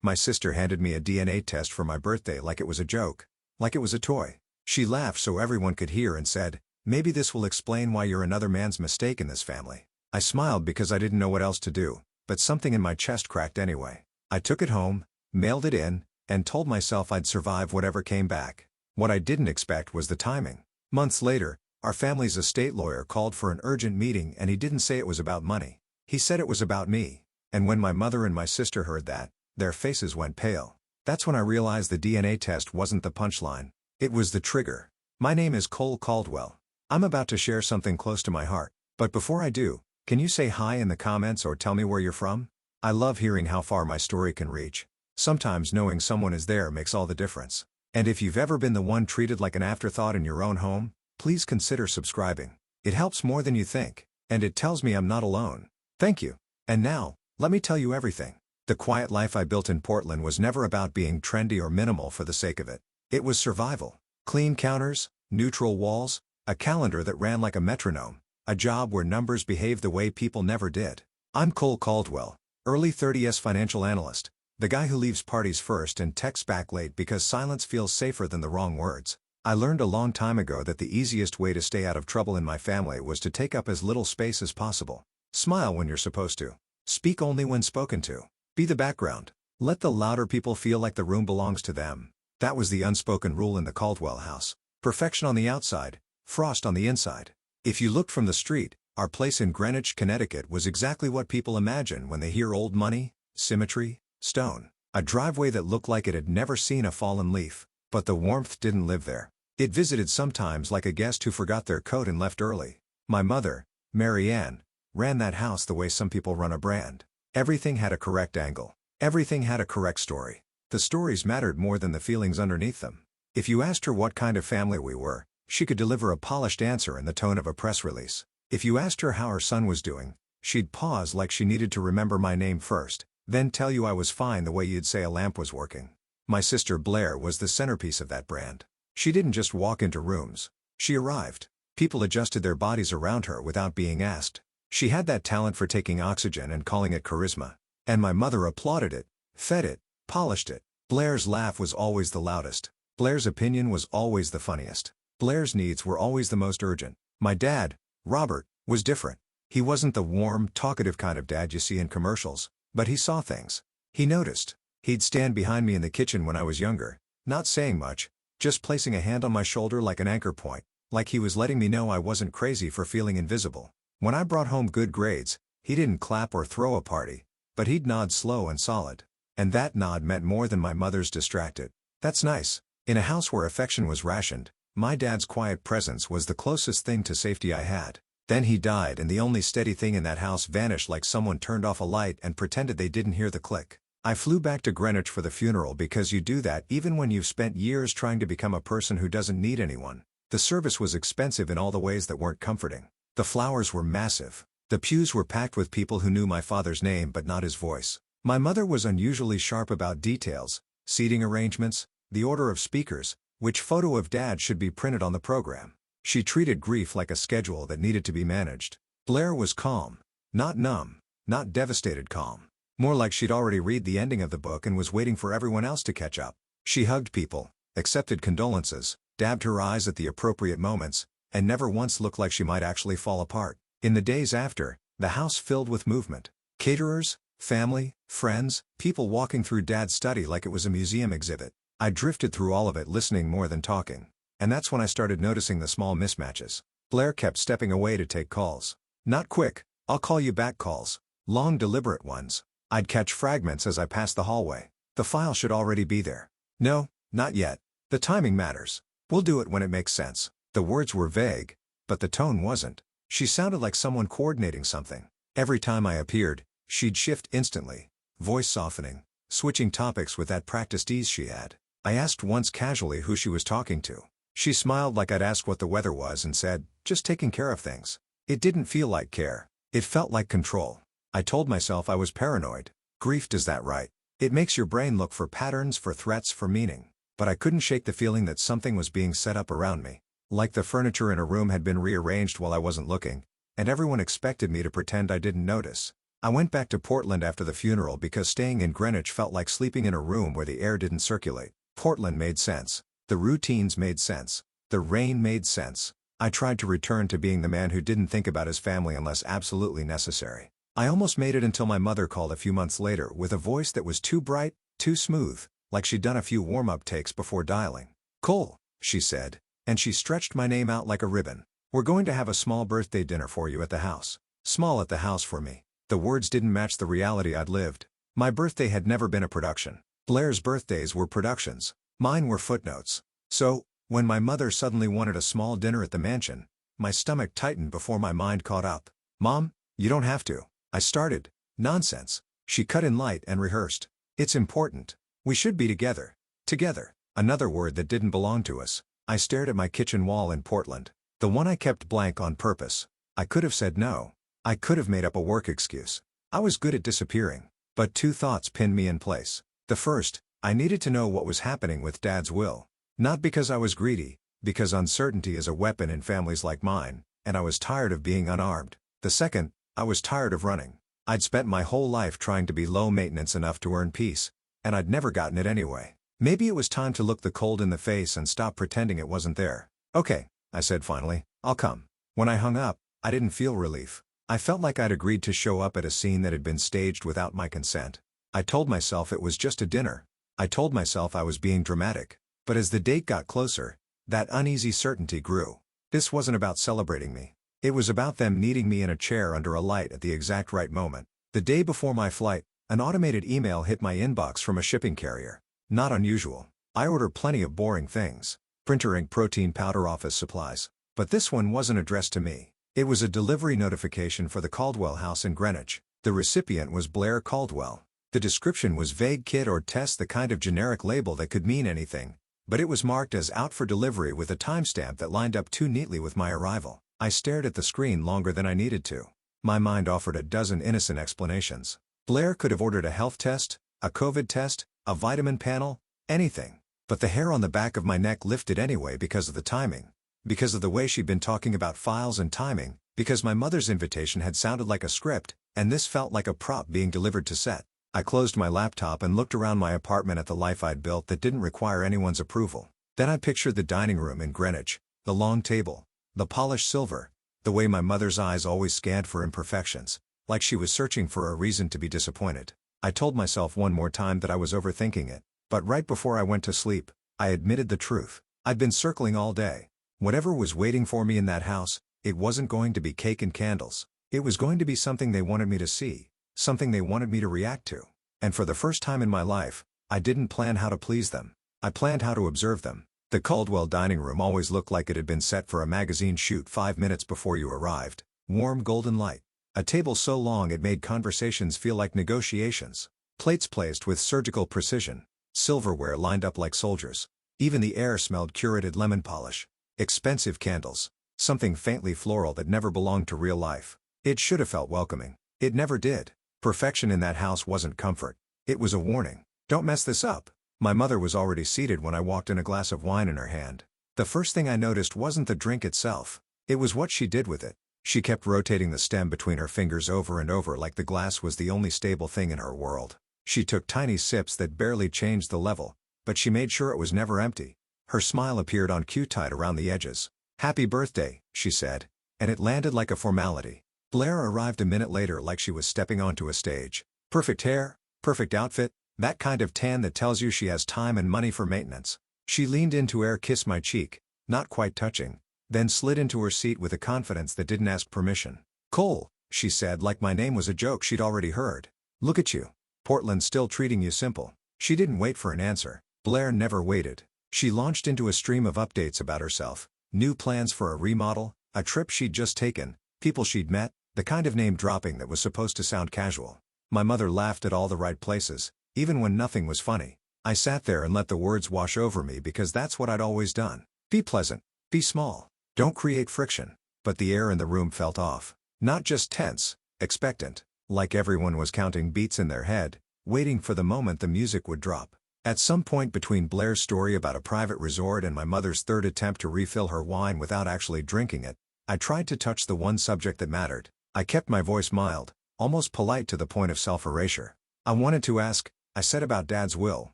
My sister handed me a DNA test for my birthday like it was a joke. Like it was a toy. She laughed so everyone could hear and said, "Maybe this will explain why you're another man's mistake in this family." I smiled because I didn't know what else to do, but something in my chest cracked anyway. I took it home, mailed it in, and told myself I'd survive whatever came back. What I didn't expect was the timing. Months later, our family's estate lawyer called for an urgent meeting and he didn't say it was about money. He said it was about me. And when my mother and my sister heard that, their faces went pale. That's when I realized the DNA test wasn't the punchline. It was the trigger. My name is Cole Caldwell. I'm about to share something close to my heart. But before I do, can you say hi in the comments or tell me where you're from? I love hearing how far my story can reach. Sometimes knowing someone is there makes all the difference. And if you've ever been the one treated like an afterthought in your own home, please consider subscribing. It helps more than you think, and it tells me I'm not alone. Thank you. And now, let me tell you everything. The quiet life I built in Portland was never about being trendy or minimal for the sake of it. It was survival. Clean counters, neutral walls, a calendar that ran like a metronome, a job where numbers behaved the way people never did. I'm Cole Caldwell, early 30s financial analyst, the guy who leaves parties first and texts back late because silence feels safer than the wrong words. I learned a long time ago that the easiest way to stay out of trouble in my family was to take up as little space as possible. Smile when you're supposed to. Speak only when spoken to. Be the background. Let the louder people feel like the room belongs to them. That was the unspoken rule in the Caldwell house. Perfection on the outside, frost on the inside. If you looked from the street, our place in Greenwich, Connecticut was exactly what people imagine when they hear old money, symmetry, stone. A driveway that looked like it had never seen a fallen leaf. But the warmth didn't live there. It visited sometimes like a guest who forgot their coat and left early. My mother, Mary Ann, ran that house the way some people run a brand. Everything had a correct angle. Everything had a correct story. The stories mattered more than the feelings underneath them. If you asked her what kind of family we were, she could deliver a polished answer in the tone of a press release. If you asked her how her son was doing, she'd pause like she needed to remember my name first, then tell you I was fine the way you'd say a lamp was working. My sister Blair was the centerpiece of that brand. She didn't just walk into rooms. She arrived. People adjusted their bodies around her without being asked. She had that talent for taking oxygen and calling it charisma. And my mother applauded it, fed it, polished it. Blair's laugh was always the loudest. Blair's opinion was always the funniest. Blair's needs were always the most urgent. My dad, Robert, was different. He wasn't the warm, talkative kind of dad you see in commercials, but he saw things. He noticed. He'd stand behind me in the kitchen when I was younger, not saying much, just placing a hand on my shoulder like an anchor point, like he was letting me know I wasn't crazy for feeling invisible. When I brought home good grades, he didn't clap or throw a party, but he'd nod slow and solid. And that nod meant more than my mother's distracted. That's nice. In a house where affection was rationed, my dad's quiet presence was the closest thing to safety I had. Then he died and the only steady thing in that house vanished like someone turned off a light and pretended they didn't hear the click. I flew back to Greenwich for the funeral because you do that even when you've spent years trying to become a person who doesn't need anyone. The service was expensive in all the ways that weren't comforting. The flowers were massive. The pews were packed with people who knew my father's name but not his voice. My mother was unusually sharp about details, seating arrangements, the order of speakers, which photo of dad should be printed on the program. She treated grief like a schedule that needed to be managed. Blair was calm. Not numb. Not devastated calm. More like she'd already read the ending of the book and was waiting for everyone else to catch up. She hugged people, accepted condolences, dabbed her eyes at the appropriate moments, and never once looked like she might actually fall apart. In the days after, the house filled with movement. Caterers, family, friends, people walking through Dad's study like it was a museum exhibit. I drifted through all of it listening more than talking. And that's when I started noticing the small mismatches. Blair kept stepping away to take calls. Not quick, "I'll call you back" calls. Long deliberate ones. I'd catch fragments as I passed the hallway. The file should already be there. No, not yet. The timing matters. We'll do it when it makes sense. The words were vague, but the tone wasn't. She sounded like someone coordinating something. Every time I appeared, she'd shift instantly, voice softening, switching topics with that practiced ease she had. I asked once casually who she was talking to. She smiled like I'd asked what the weather was and said, "Just taking care of things." It didn't feel like care. It felt like control. I told myself I was paranoid. Grief does that right. It makes your brain look for patterns, for threats, for meaning. But I couldn't shake the feeling that something was being set up around me. Like the furniture in a room had been rearranged while I wasn't looking, and everyone expected me to pretend I didn't notice. I went back to Portland after the funeral because staying in Greenwich felt like sleeping in a room where the air didn't circulate. Portland made sense. The routines made sense. The rain made sense. I tried to return to being the man who didn't think about his family unless absolutely necessary. I almost made it until my mother called a few months later with a voice that was too bright, too smooth, like she'd done a few warm-up takes before dialing. "Cole," she said, and she stretched my name out like a ribbon. "We're going to have a small birthday dinner for you at the house." Small at the house for me. The words didn't match the reality I'd lived. My birthday had never been a production. Blair's birthdays were productions. Mine were footnotes. So, when my mother suddenly wanted a small dinner at the mansion, my stomach tightened before my mind caught up. "Mom, you don't have to." I started. "Nonsense." She cut in light and rehearsed. "It's important. We should be together." Together. Another word that didn't belong to us. I stared at my kitchen wall in Portland. The one I kept blank on purpose. I could have said no. I could have made up a work excuse. I was good at disappearing. But two thoughts pinned me in place. The first, I needed to know what was happening with Dad's will. Not because I was greedy, because uncertainty is a weapon in families like mine, and I was tired of being unarmed. The second, I was tired of running. I'd spent my whole life trying to be low maintenance enough to earn peace, and I'd never gotten it anyway. Maybe it was time to look the cold in the face and stop pretending it wasn't there. "Okay," I said finally, "I'll come." When I hung up, I didn't feel relief. I felt like I'd agreed to show up at a scene that had been staged without my consent. I told myself it was just a dinner. I told myself I was being dramatic. But as the date got closer, that uneasy certainty grew. This wasn't about celebrating me. It was about them needing me in a chair under a light at the exact right moment. The day before my flight, an automated email hit my inbox from a shipping carrier. Not unusual. I order plenty of boring things. Printer ink, protein powder, office supplies. But this one wasn't addressed to me. It was a delivery notification for the Caldwell house in Greenwich. The recipient was Blair Caldwell. The description was vague: kit or test, the kind of generic label that could mean anything. But it was marked as out for delivery with a timestamp that lined up too neatly with my arrival. I stared at the screen longer than I needed to. My mind offered a dozen innocent explanations. Blair could have ordered a health test, a COVID test, a vitamin panel, anything. But the hair on the back of my neck lifted anyway because of the timing. Because of the way she'd been talking about files and timing, because my mother's invitation had sounded like a script, and this felt like a prop being delivered to set. I closed my laptop and looked around my apartment at the life I'd built that didn't require anyone's approval. Then I pictured the dining room in Greenwich, the long table, the polished silver, the way my mother's eyes always scanned for imperfections, like she was searching for a reason to be disappointed. I told myself one more time that I was overthinking it, but right before I went to sleep, I admitted the truth. I'd been circling all day. Whatever was waiting for me in that house, it wasn't going to be cake and candles. It was going to be something they wanted me to see, something they wanted me to react to. And for the first time in my life, I didn't plan how to please them. I planned how to observe them. The Caldwell dining room always looked like it had been set for a magazine shoot 5 minutes before you arrived. Warm golden light. A table so long it made conversations feel like negotiations. Plates placed with surgical precision. Silverware lined up like soldiers. Even the air smelled curated lemon polish. Expensive candles. Something faintly floral that never belonged to real life. It should have felt welcoming. It never did. Perfection in that house wasn't comfort. It was a warning. Don't mess this up. My mother was already seated when I walked in, a glass of wine in her hand. The first thing I noticed wasn't the drink itself. It was what she did with it. She kept rotating the stem between her fingers over and over like the glass was the only stable thing in her world. She took tiny sips that barely changed the level, but she made sure it was never empty. Her smile appeared on cue, tight around the edges. "Happy birthday," she said, and it landed like a formality. Blair arrived a minute later like she was stepping onto a stage. Perfect hair, perfect outfit, that kind of tan that tells you she has time and money for maintenance. She leaned in to kiss my cheek, not quite touching, then slid into her seat with a confidence that didn't ask permission. "Cole," she said like my name was a joke she'd already heard. "Look at you. Portland's still treating you simple." She didn't wait for an answer. Blair never waited. She launched into a stream of updates about herself. New plans for a remodel, a trip she'd just taken, people she'd met, the kind of name dropping that was supposed to sound casual. My mother laughed at all the right places, even when nothing was funny. I sat there and let the words wash over me because that's what I'd always done. Be pleasant. Be small. Don't create friction. But the air in the room felt off. Not just tense, expectant, like everyone was counting beats in their head, waiting for the moment the music would drop. At some point between Blair's story about a private resort and my mother's third attempt to refill her wine without actually drinking it, I tried to touch the one subject that mattered. I kept my voice mild, almost polite to the point of self-erasure. I wanted to ask, I said about Dad's will.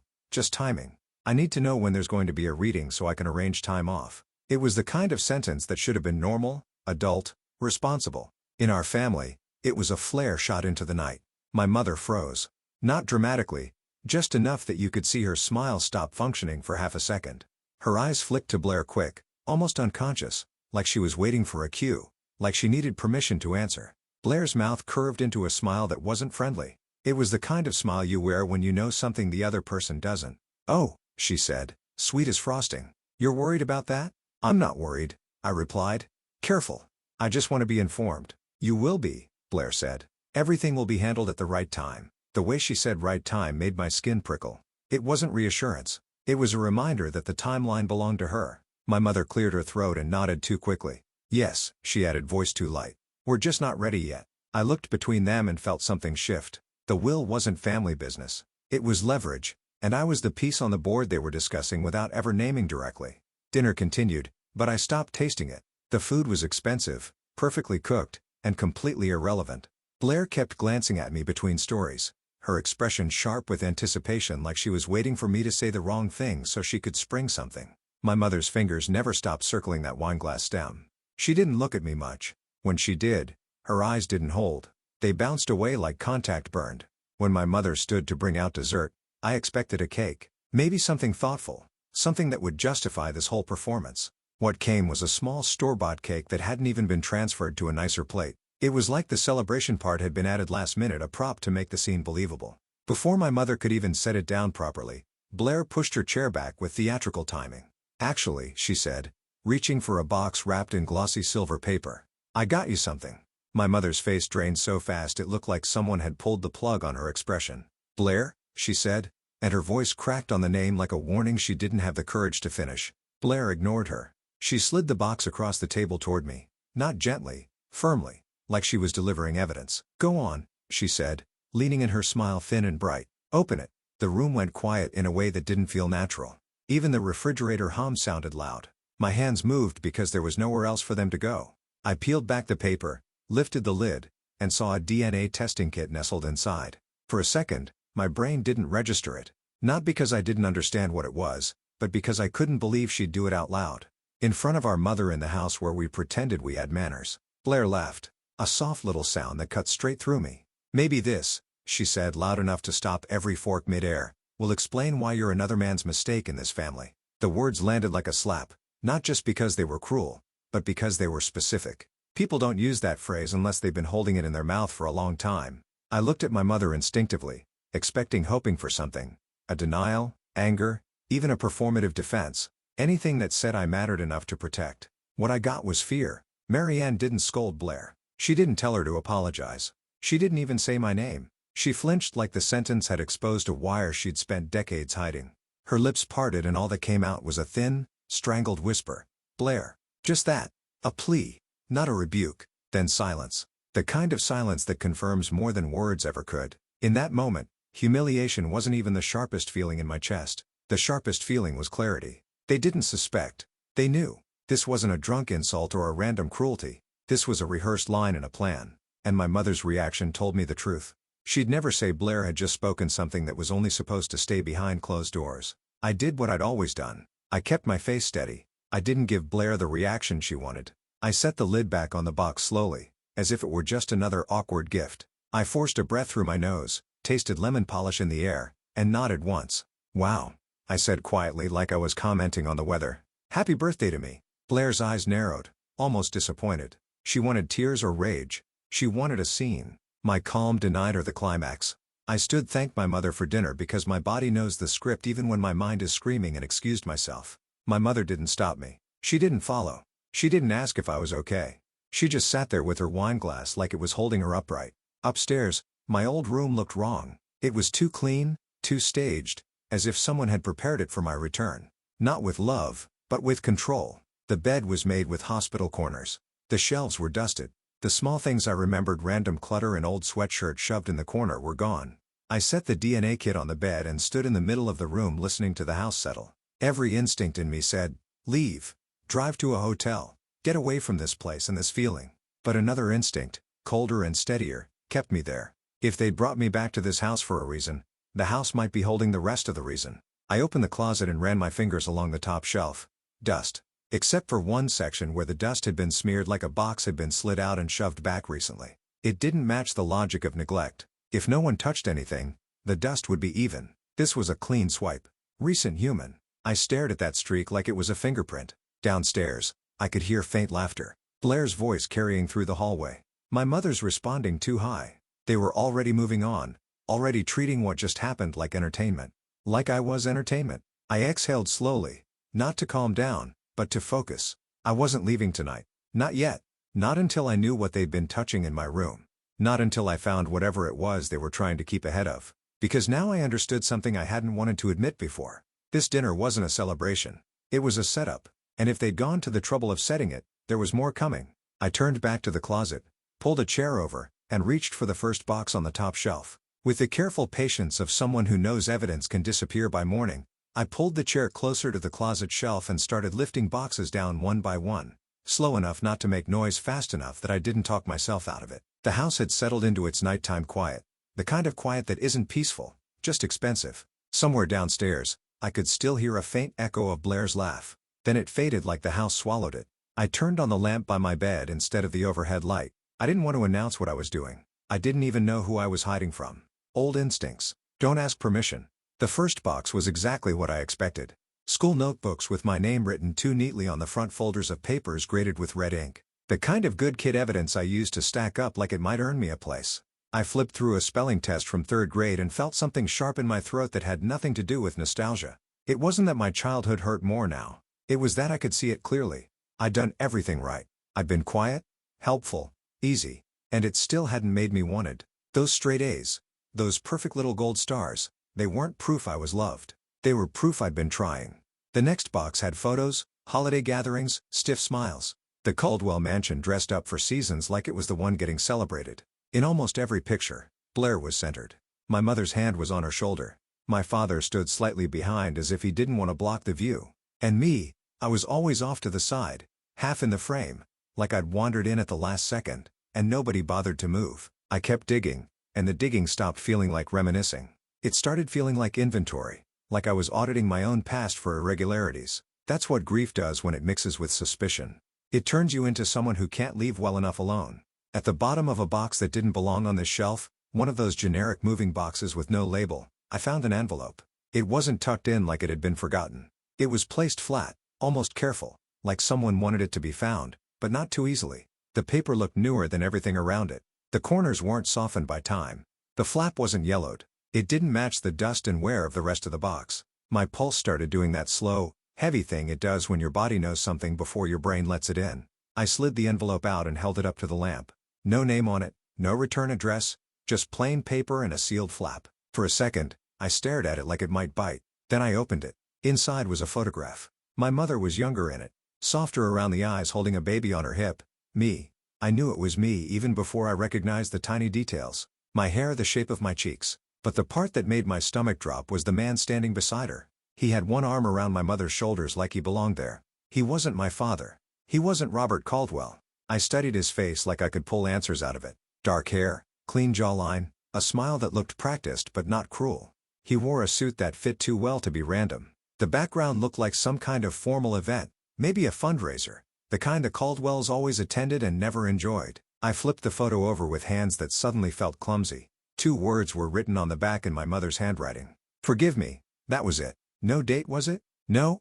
Just timing. I need to know when there's going to be a reading so I can arrange time off. It was the kind of sentence that should have been normal, adult, responsible. In our family, it was a flare shot into the night. My mother froze. Not dramatically, just enough that you could see her smile stop functioning for half a second. Her eyes flicked to Blair quick, almost unconscious, like she was waiting for a cue, like she needed permission to answer. Blair's mouth curved into a smile that wasn't friendly. It was the kind of smile you wear when you know something the other person doesn't. "Oh," she said, sweet as frosting. "You're worried about that?" "I'm not worried," I replied. "Careful. I just want to be informed." "You will be," Blair said. "Everything will be handled at the right time." The way she said right time made my skin prickle. It wasn't reassurance. It was a reminder that the timeline belonged to her. My mother cleared her throat and nodded too quickly. "Yes," she added, voice too light. "We're just not ready yet." I looked between them and felt something shift. The will wasn't family business. It was leverage, and I was the piece on the board they were discussing without ever naming directly. Dinner continued, but I stopped tasting it. The food was expensive, perfectly cooked, and completely irrelevant. Blair kept glancing at me between stories, her expression sharp with anticipation, like she was waiting for me to say the wrong thing so she could spring something. My mother's fingers never stopped circling that wineglass stem. She didn't look at me much. When she did, her eyes didn't hold. They bounced away like contact burned. When my mother stood to bring out dessert, I expected a cake. Maybe something thoughtful. Something that would justify this whole performance. What came was a small store-bought cake that hadn't even been transferred to a nicer plate. It was like the celebration part had been added last minute, a prop to make the scene believable. Before my mother could even set it down properly, Blair pushed her chair back with theatrical timing. "Actually," she said, reaching for a box wrapped in glossy silver paper, "I got you something." My mother's face drained so fast it looked like someone had pulled the plug on her expression. "Blair?" she said, and her voice cracked on the name like a warning she didn't have the courage to finish. Blair ignored her. She slid the box across the table toward me, not gently, firmly, like she was delivering evidence. "Go on," she said, leaning in, her smile thin and bright. "Open it." The room went quiet in a way that didn't feel natural. Even the refrigerator hum sounded loud. My hands moved because there was nowhere else for them to go. I peeled back the paper, lifted the lid, and saw a DNA testing kit nestled inside. For a second, my brain didn't register it. Not because I didn't understand what it was, but because I couldn't believe she'd do it out loud. In front of our mother in the house where we pretended we had manners. Blair laughed. A soft little sound that cut straight through me. "Maybe this," she said loud enough to stop every fork mid-air, "will explain why you're another man's mistake in this family." The words landed like a slap, not just because they were cruel, but because they were specific. People don't use that phrase unless they've been holding it in their mouth for a long time. I looked at my mother instinctively, hoping for something. A denial, anger, even a performative defense. Anything that said I mattered enough to protect. What I got was fear. Marianne didn't scold Blair. She didn't tell her to apologize. She didn't even say my name. She flinched like the sentence had exposed a wire she'd spent decades hiding. Her lips parted and all that came out was a thin, strangled whisper. "Blair." Just that. A plea. Not a rebuke. Then silence. The kind of silence that confirms more than words ever could. In that moment, humiliation wasn't even the sharpest feeling in my chest. The sharpest feeling was clarity. They didn't suspect. They knew. This wasn't a drunk insult or a random cruelty. This was a rehearsed line in a plan. And my mother's reaction told me the truth. She'd never say Blair had just spoken something that was only supposed to stay behind closed doors. I did what I'd always done. I kept my face steady. I didn't give Blair the reaction she wanted. I set the lid back on the box slowly, as if it were just another awkward gift. I forced a breath through my nose, tasted lemon polish in the air, and nodded once. "Wow," I said quietly, like I was commenting on the weather. "Happy birthday to me." Blair's eyes narrowed, almost disappointed. She wanted tears or rage. She wanted a scene. My calm denied her the climax. I stood, thanked my mother for dinner because my body knows the script even when my mind is screaming, and excused myself. My mother didn't stop me. She didn't follow. She didn't ask if I was okay. She just sat there with her wineglass like it was holding her upright. Upstairs, my old room looked wrong. It was too clean, too staged, as if someone had prepared it for my return. Not with love, but with control. The bed was made with hospital corners. The shelves were dusted. The small things I remembered, random clutter and old sweatshirts shoved in the corner, were gone. I set the DNA kit on the bed and stood in the middle of the room listening to the house settle. Every instinct in me said, leave. Drive to a hotel. Get away from this place and this feeling. But another instinct, colder and steadier, kept me there. If they'd brought me back to this house for a reason, the house might be holding the rest of the reason. I opened the closet and ran my fingers along the top shelf. Dust. Except for one section where the dust had been smeared like a box had been slid out and shoved back recently. It didn't match the logic of neglect. If no one touched anything, the dust would be even. This was a clean swipe. Recent human. I stared at that streak like it was a fingerprint. Downstairs, I could hear faint laughter. Blair's voice carrying through the hallway. My mother's responding too high. They were already moving on, already treating what just happened like entertainment. Like I was entertainment. I exhaled slowly, not to calm down, but to focus. I wasn't leaving tonight. Not yet. Not until I knew what they'd been touching in my room. Not until I found whatever it was they were trying to keep ahead of. Because now I understood something I hadn't wanted to admit before. This dinner wasn't a celebration. It was a setup. And if they'd gone to the trouble of setting it, there was more coming. I turned back to the closet, pulled a chair over, and reached for the first box on the top shelf. With the careful patience of someone who knows evidence can disappear by morning, I pulled the chair closer to the closet shelf and started lifting boxes down one by one. Slow enough not to make noise, fast enough that I didn't talk myself out of it. The house had settled into its nighttime quiet. The kind of quiet that isn't peaceful, just expensive. Somewhere downstairs, I could still hear a faint echo of Blair's laugh. Then it faded like the house swallowed it. I turned on the lamp by my bed instead of the overhead light. I didn't want to announce what I was doing. I didn't even know who I was hiding from. Old instincts. Don't ask permission. The first box was exactly what I expected. School notebooks with my name written too neatly on the front, folders of papers graded with red ink. The kind of good kid evidence I used to stack up like it might earn me a place. I flipped through a spelling test from 3rd grade and felt something sharp in my throat that had nothing to do with nostalgia. It wasn't that my childhood hurt more now. It was that I could see it clearly. I'd done everything right. I'd been quiet, helpful, easy, and it still hadn't made me wanted. Those straight A's, those perfect little gold stars, they weren't proof I was loved. They were proof I'd been trying. The next box had photos, holiday gatherings, stiff smiles. The Caldwell mansion dressed up for seasons like it was the one getting celebrated. In almost every picture, Blair was centered. My mother's hand was on her shoulder. My father stood slightly behind as if he didn't want to block the view. And me, I was always off to the side, half in the frame, like I'd wandered in at the last second, and nobody bothered to move. I kept digging, and the digging stopped feeling like reminiscing. It started feeling like inventory, like I was auditing my own past for irregularities. That's what grief does when it mixes with suspicion. It turns you into someone who can't leave well enough alone. At the bottom of a box that didn't belong on this shelf, one of those generic moving boxes with no label, I found an envelope. It wasn't tucked in like it had been forgotten. It was placed flat, almost careful, like someone wanted it to be found, but not too easily. The paper looked newer than everything around it. The corners weren't softened by time. The flap wasn't yellowed. It didn't match the dust and wear of the rest of the box. My pulse started doing that slow, heavy thing it does when your body knows something before your brain lets it in. I slid the envelope out and held it up to the lamp. No name on it, no return address, just plain paper and a sealed flap. For a second, I stared at it like it might bite. Then I opened it. Inside was a photograph. My mother was younger in it, softer around the eyes, holding a baby on her hip. Me. I knew it was me even before I recognized the tiny details. My hair the shape of my cheeks. But the part that made my stomach drop was the man standing beside her. He had one arm around my mother's shoulders like he belonged there. He wasn't my father. He wasn't Robert Caldwell. I studied his face like I could pull answers out of it. Dark hair, clean jawline, a smile that looked practiced but not cruel. He wore a suit that fit too well to be random. The background looked like some kind of formal event, maybe a fundraiser, the kind the Caldwells always attended and never enjoyed. I flipped the photo over with hands that suddenly felt clumsy. 2 words were written on the back in my mother's handwriting. Forgive me, that was it. No date, was it? No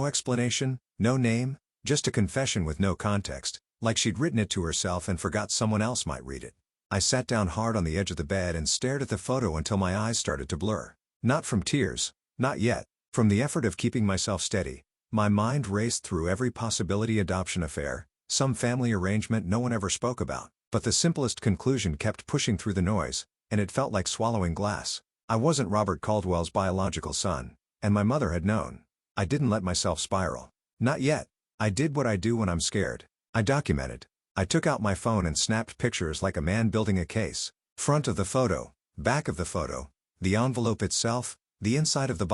explanation, no name, just a confession with no context, like she'd written it to herself and forgot someone else might read it. I sat down hard on the edge of the bed and stared at the photo until my eyes started to blur. Not from tears, not yet. From the effort of keeping myself steady, my mind raced through every possibility: adoption affair, some family arrangement no one ever spoke about. But the simplest conclusion kept pushing through the noise, and it felt like swallowing glass. I wasn't Robert Caldwell's biological son, and my mother had known. I didn't let myself spiral. Not yet. I did what I do when I'm scared. I documented. I took out my phone and snapped pictures like a man building a case. Front of the photo, back of the photo, the envelope itself, the inside of the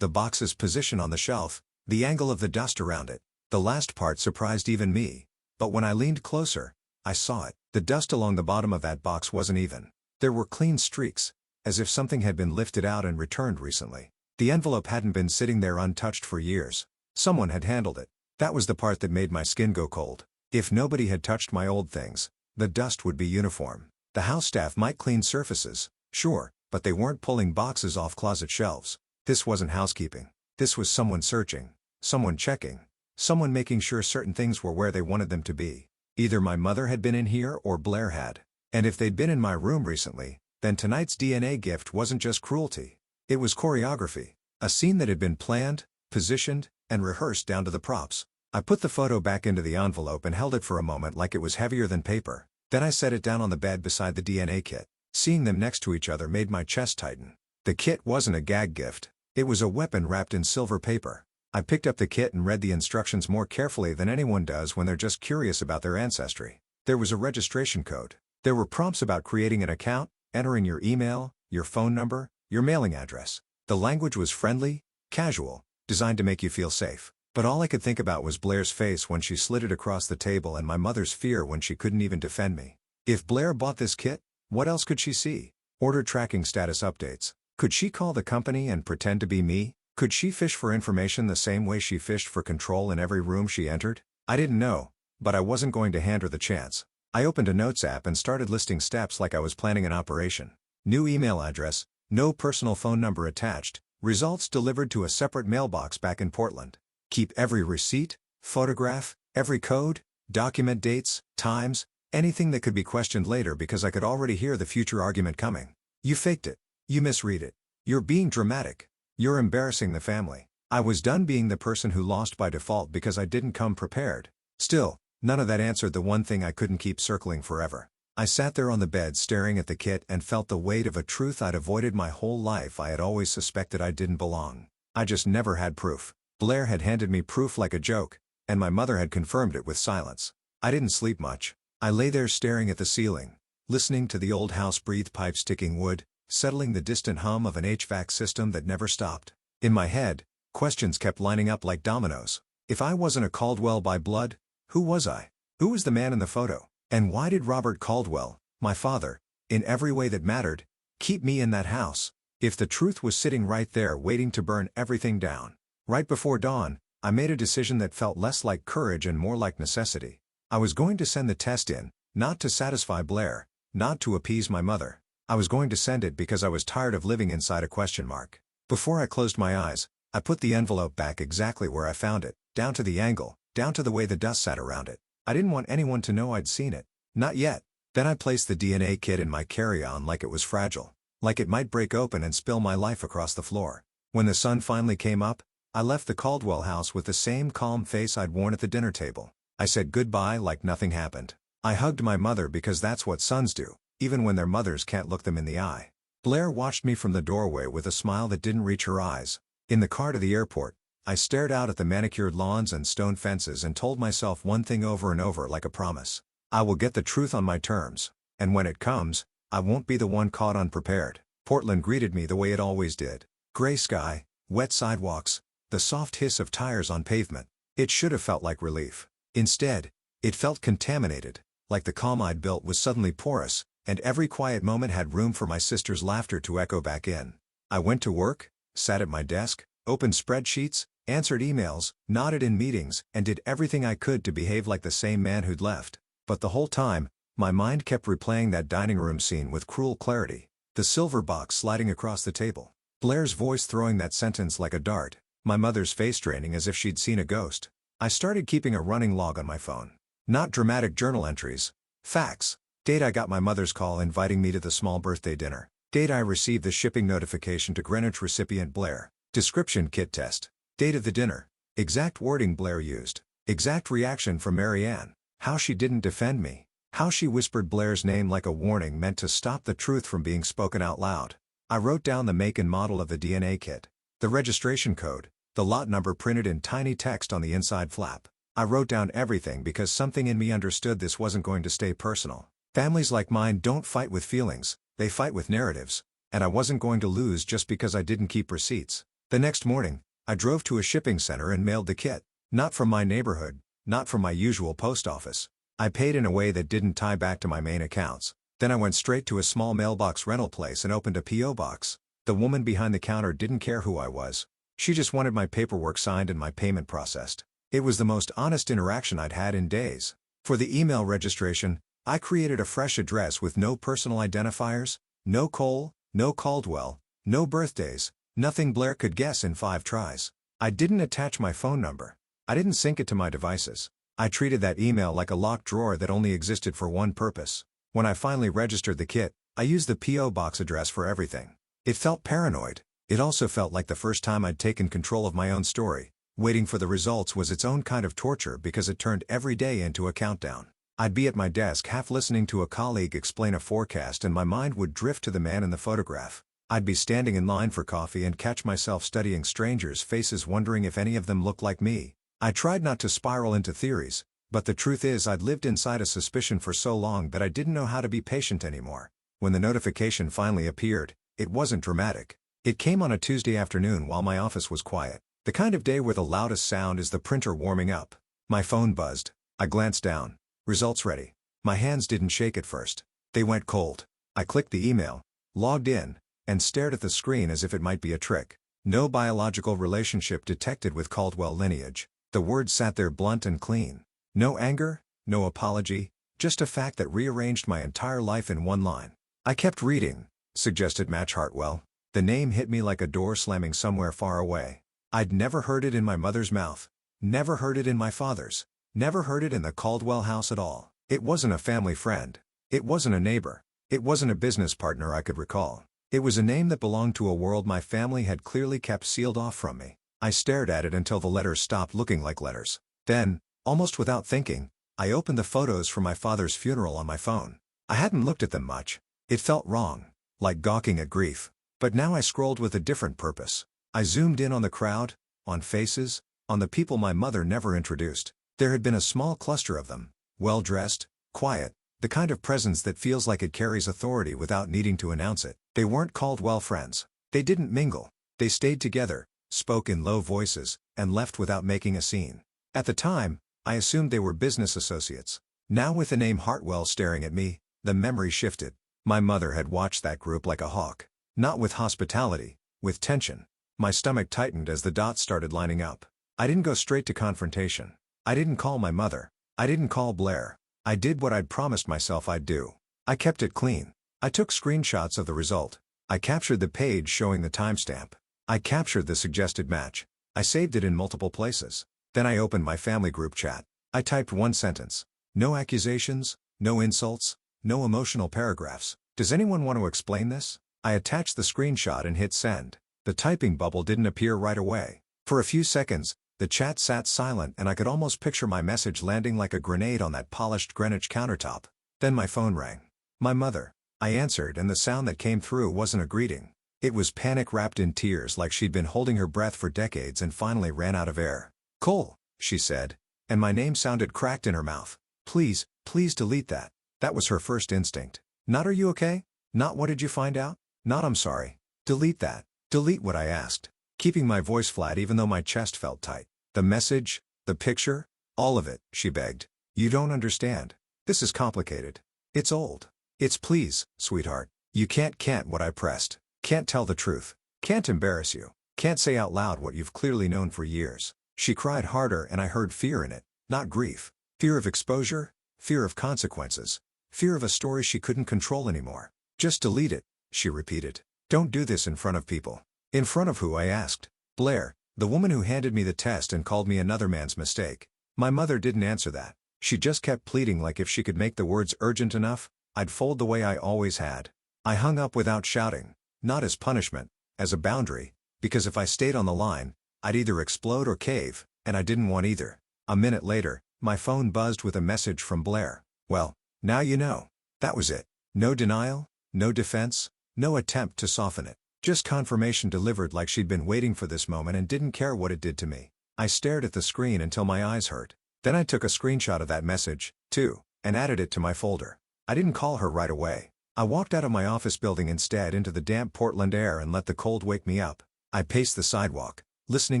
box's position on the shelf, the angle of the dust around it. The last part surprised even me. But when I leaned closer, I saw it. The dust along the bottom of that box wasn't even. There were clean streaks, as if something had been lifted out and returned recently. The envelope hadn't been sitting there untouched for years. Someone had handled it. That was the part that made my skin go cold. If nobody had touched my old things, the dust would be uniform. The house staff might clean surfaces, sure, but they weren't pulling boxes off closet shelves. This wasn't housekeeping. This was someone searching, someone checking, someone making sure certain things were where they wanted them to be. Either my mother had been in here or Blair had. And if they'd been in my room recently, then tonight's DNA gift wasn't just cruelty. It was choreography. A scene that had been planned, positioned, and rehearsed down to the props. I put the photo back into the envelope and held it for a moment like it was heavier than paper. Then I set it down on the bed beside the DNA kit. Seeing them next to each other made my chest tighten. The kit wasn't a gag gift. It was a weapon wrapped in silver paper. I picked up the kit and read the instructions more carefully than anyone does when they're just curious about their ancestry. There was a registration code. There were prompts about creating an account, entering your email, your phone number, your mailing address. The language was friendly, casual, designed to make you feel safe. But all I could think about was Blair's face when she slid it across the table and my mother's fear when she couldn't even defend me. If Blair bought this kit, what else could she see? Order tracking status updates. Could she call the company and pretend to be me? Could she fish for information the same way she fished for control in every room she entered? I didn't know, but I wasn't going to hand her the chance. I opened a notes app and started listing steps like I was planning an operation. New email address, no personal phone number attached, results delivered to a separate mailbox back in Portland. Keep every receipt, photograph, every code, document dates, times, anything that could be questioned later because I could already hear the future argument coming. You faked it. You misread it. You're being dramatic. You're embarrassing the family. I was done being the person who lost by default because I didn't come prepared. Still, none of that answered the one thing I couldn't keep circling forever. I sat there on the bed staring at the kit and felt the weight of a truth I'd avoided my whole life. I had always suspected I didn't belong. I just never had proof. Blair had handed me proof like a joke, and my mother had confirmed it with silence. I didn't sleep much. I lay there staring at the ceiling, listening to the old house breathe pipes ticking wood, settling the distant hum of an HVAC system that never stopped. In my head, questions kept lining up like dominoes. If I wasn't a Caldwell by blood, who was I? Who was the man in the photo? And why did Robert Caldwell, my father, in every way that mattered, keep me in that house? If the truth was sitting right there waiting to burn everything down. Right before dawn, I made a decision that felt less like courage and more like necessity. I was going to send the test in, not to satisfy Blair, not to appease my mother. I was going to send it because I was tired of living inside a question mark. Before I closed my eyes, I put the envelope back exactly where I found it, down to the angle, down to the way the dust sat around it. I didn't want anyone to know I'd seen it. Not yet. Then I placed the DNA kit in my carry-on like it was fragile, like it might break open and spill my life across the floor. When the sun finally came up, I left the Caldwell house with the same calm face I'd worn at the dinner table. I said goodbye like nothing happened. I hugged my mother because that's what sons do, even when their mothers can't look them in the eye. Blair watched me from the doorway with a smile that didn't reach her eyes. In the car to the airport, I stared out at the manicured lawns and stone fences and told myself one thing over and over like a promise. I will get the truth on my terms, and when it comes, I won't be the one caught unprepared. Portland greeted me the way it always did. Gray sky, wet sidewalks, the soft hiss of tires on pavement. It should have felt like relief. Instead, it felt contaminated, like the calm I'd built was suddenly porous, and every quiet moment had room for my sister's laughter to echo back in. I went to work, sat at my desk, opened spreadsheets, answered emails, nodded in meetings, and did everything I could to behave like the same man who'd left. But the whole time, my mind kept replaying that dining room scene with cruel clarity. The silver box sliding across the table. Blair's voice throwing that sentence like a dart. My mother's face draining as if she'd seen a ghost. I started keeping a running log on my phone. Not dramatic journal entries. Facts. Date I got my mother's call inviting me to the small birthday dinner. Date I received the shipping notification to Greenwich recipient Blair. Description kit test. Date of the dinner. Exact wording Blair used. Exact reaction from Marianne. How she didn't defend me. How she whispered Blair's name like a warning meant to stop the truth from being spoken out loud. I wrote down the make and model of the DNA kit. The registration code. The lot number printed in tiny text on the inside flap. I wrote down everything because something in me understood this wasn't going to stay personal. Families like mine don't fight with feelings, they fight with narratives. And I wasn't going to lose just because I didn't keep receipts. The next morning, I drove to a shipping center and mailed the kit. Not from my neighborhood, not from my usual post office. I paid in a way that didn't tie back to my main accounts. Then I went straight to a small mailbox rental place and opened a P.O. box. The woman behind the counter didn't care who I was. She just wanted my paperwork signed and my payment processed. It was the most honest interaction I'd had in days. For the email registration, I created a fresh address with no personal identifiers, no Cole, no Caldwell, no birthdays, nothing Blair could guess in 5 tries. I didn't attach my phone number. I didn't sync it to my devices. I treated that email like a locked drawer that only existed for one purpose. When I finally registered the kit, I used the P.O. box address for everything. It felt paranoid. It also felt like the first time I'd taken control of my own story. Waiting for the results was its own kind of torture because it turned every day into a countdown. I'd be at my desk half listening to a colleague explain a forecast and my mind would drift to the man in the photograph. I'd be standing in line for coffee and catch myself studying strangers' faces wondering if any of them looked like me. I tried not to spiral into theories, but the truth is I'd lived inside a suspicion for so long that I didn't know how to be patient anymore. When the notification finally appeared, it wasn't dramatic. It came on a Tuesday afternoon while my office was quiet. The kind of day where the loudest sound is the printer warming up. My phone buzzed. I glanced down. Results ready. My hands didn't shake at first. They went cold. I clicked the email, logged in, and stared at the screen as if it might be a trick. No biological relationship detected with Caldwell lineage. The words sat there blunt and clean. No anger, no apology, just a fact that rearranged my entire life in one line. I kept reading, suggested Match Hartwell. The name hit me like a door slamming somewhere far away. I'd never heard it in my mother's mouth. Never heard it in my father's. Never heard it in the Caldwell house at all. It wasn't a family friend. It wasn't a neighbor. It wasn't a business partner I could recall. It was a name that belonged to a world my family had clearly kept sealed off from me. I stared at it until the letters stopped looking like letters. Then, almost without thinking, I opened the photos from my father's funeral on my phone. I hadn't looked at them much. It felt wrong, like gawking at grief. But now I scrolled with a different purpose. I zoomed in on the crowd, on faces, on the people my mother never introduced. There had been a small cluster of them, well-dressed, quiet, the kind of presence that feels like it carries authority without needing to announce it. They weren't Caldwell friends. They didn't mingle. They stayed together, spoke in low voices, and left without making a scene. At the time, I assumed they were business associates. Now with the name Hartwell staring at me, the memory shifted. My mother had watched that group like a hawk. Not with hospitality, with tension. My stomach tightened as the dots started lining up. I didn't go straight to confrontation. I didn't call my mother. I didn't call Blair. I did what I'd promised myself I'd do. I kept it clean. I took screenshots of the result. I captured the page showing the timestamp. I captured the suggested match. I saved it in multiple places. Then I opened my family group chat. I typed one sentence. No accusations, no insults, no emotional paragraphs. Does anyone want to explain this? I attached the screenshot and hit send. The typing bubble didn't appear right away. For a few seconds, the chat sat silent and I could almost picture my message landing like a grenade on that polished Greenwich countertop. Then my phone rang. My mother. I answered and the sound that came through wasn't a greeting. It was panic wrapped in tears like she'd been holding her breath for decades and finally ran out of air. Cole, she said, and my name sounded cracked in her mouth. Please, please delete that. That was her first instinct. Not are you okay? Not what did you find out? Not I'm sorry. Delete that. Delete what I asked. Keeping my voice flat even though my chest felt tight. The message, the picture, all of it, she begged. You don't understand. This is complicated. It's old. It's please, sweetheart. You can't what I pressed. Can't tell the truth. Can't embarrass you. Can't say out loud what you've clearly known for years. She cried harder and I heard fear in it, not grief. Fear of exposure, fear of consequences, fear of a story she couldn't control anymore. Just delete it, she repeated. Don't do this in front of people. In front of who? I asked. Blair, the woman who handed me the test and called me another man's mistake. My mother didn't answer that. She just kept pleading like if she could make the words urgent enough, I'd fold the way I always had. I hung up without shouting, not as punishment, as a boundary, because if I stayed on the line, I'd either explode or cave, and I didn't want either. A minute later, my phone buzzed with a message from Blair. Well, now you know. That was it. No denial, no defense, no attempt to soften it. Just confirmation delivered like she'd been waiting for this moment and didn't care what it did to me. I stared at the screen until my eyes hurt. Then I took a screenshot of that message, too, and added it to my folder. I didn't call her right away. I walked out of my office building instead into the damp Portland air and let the cold wake me up. I paced the sidewalk, listening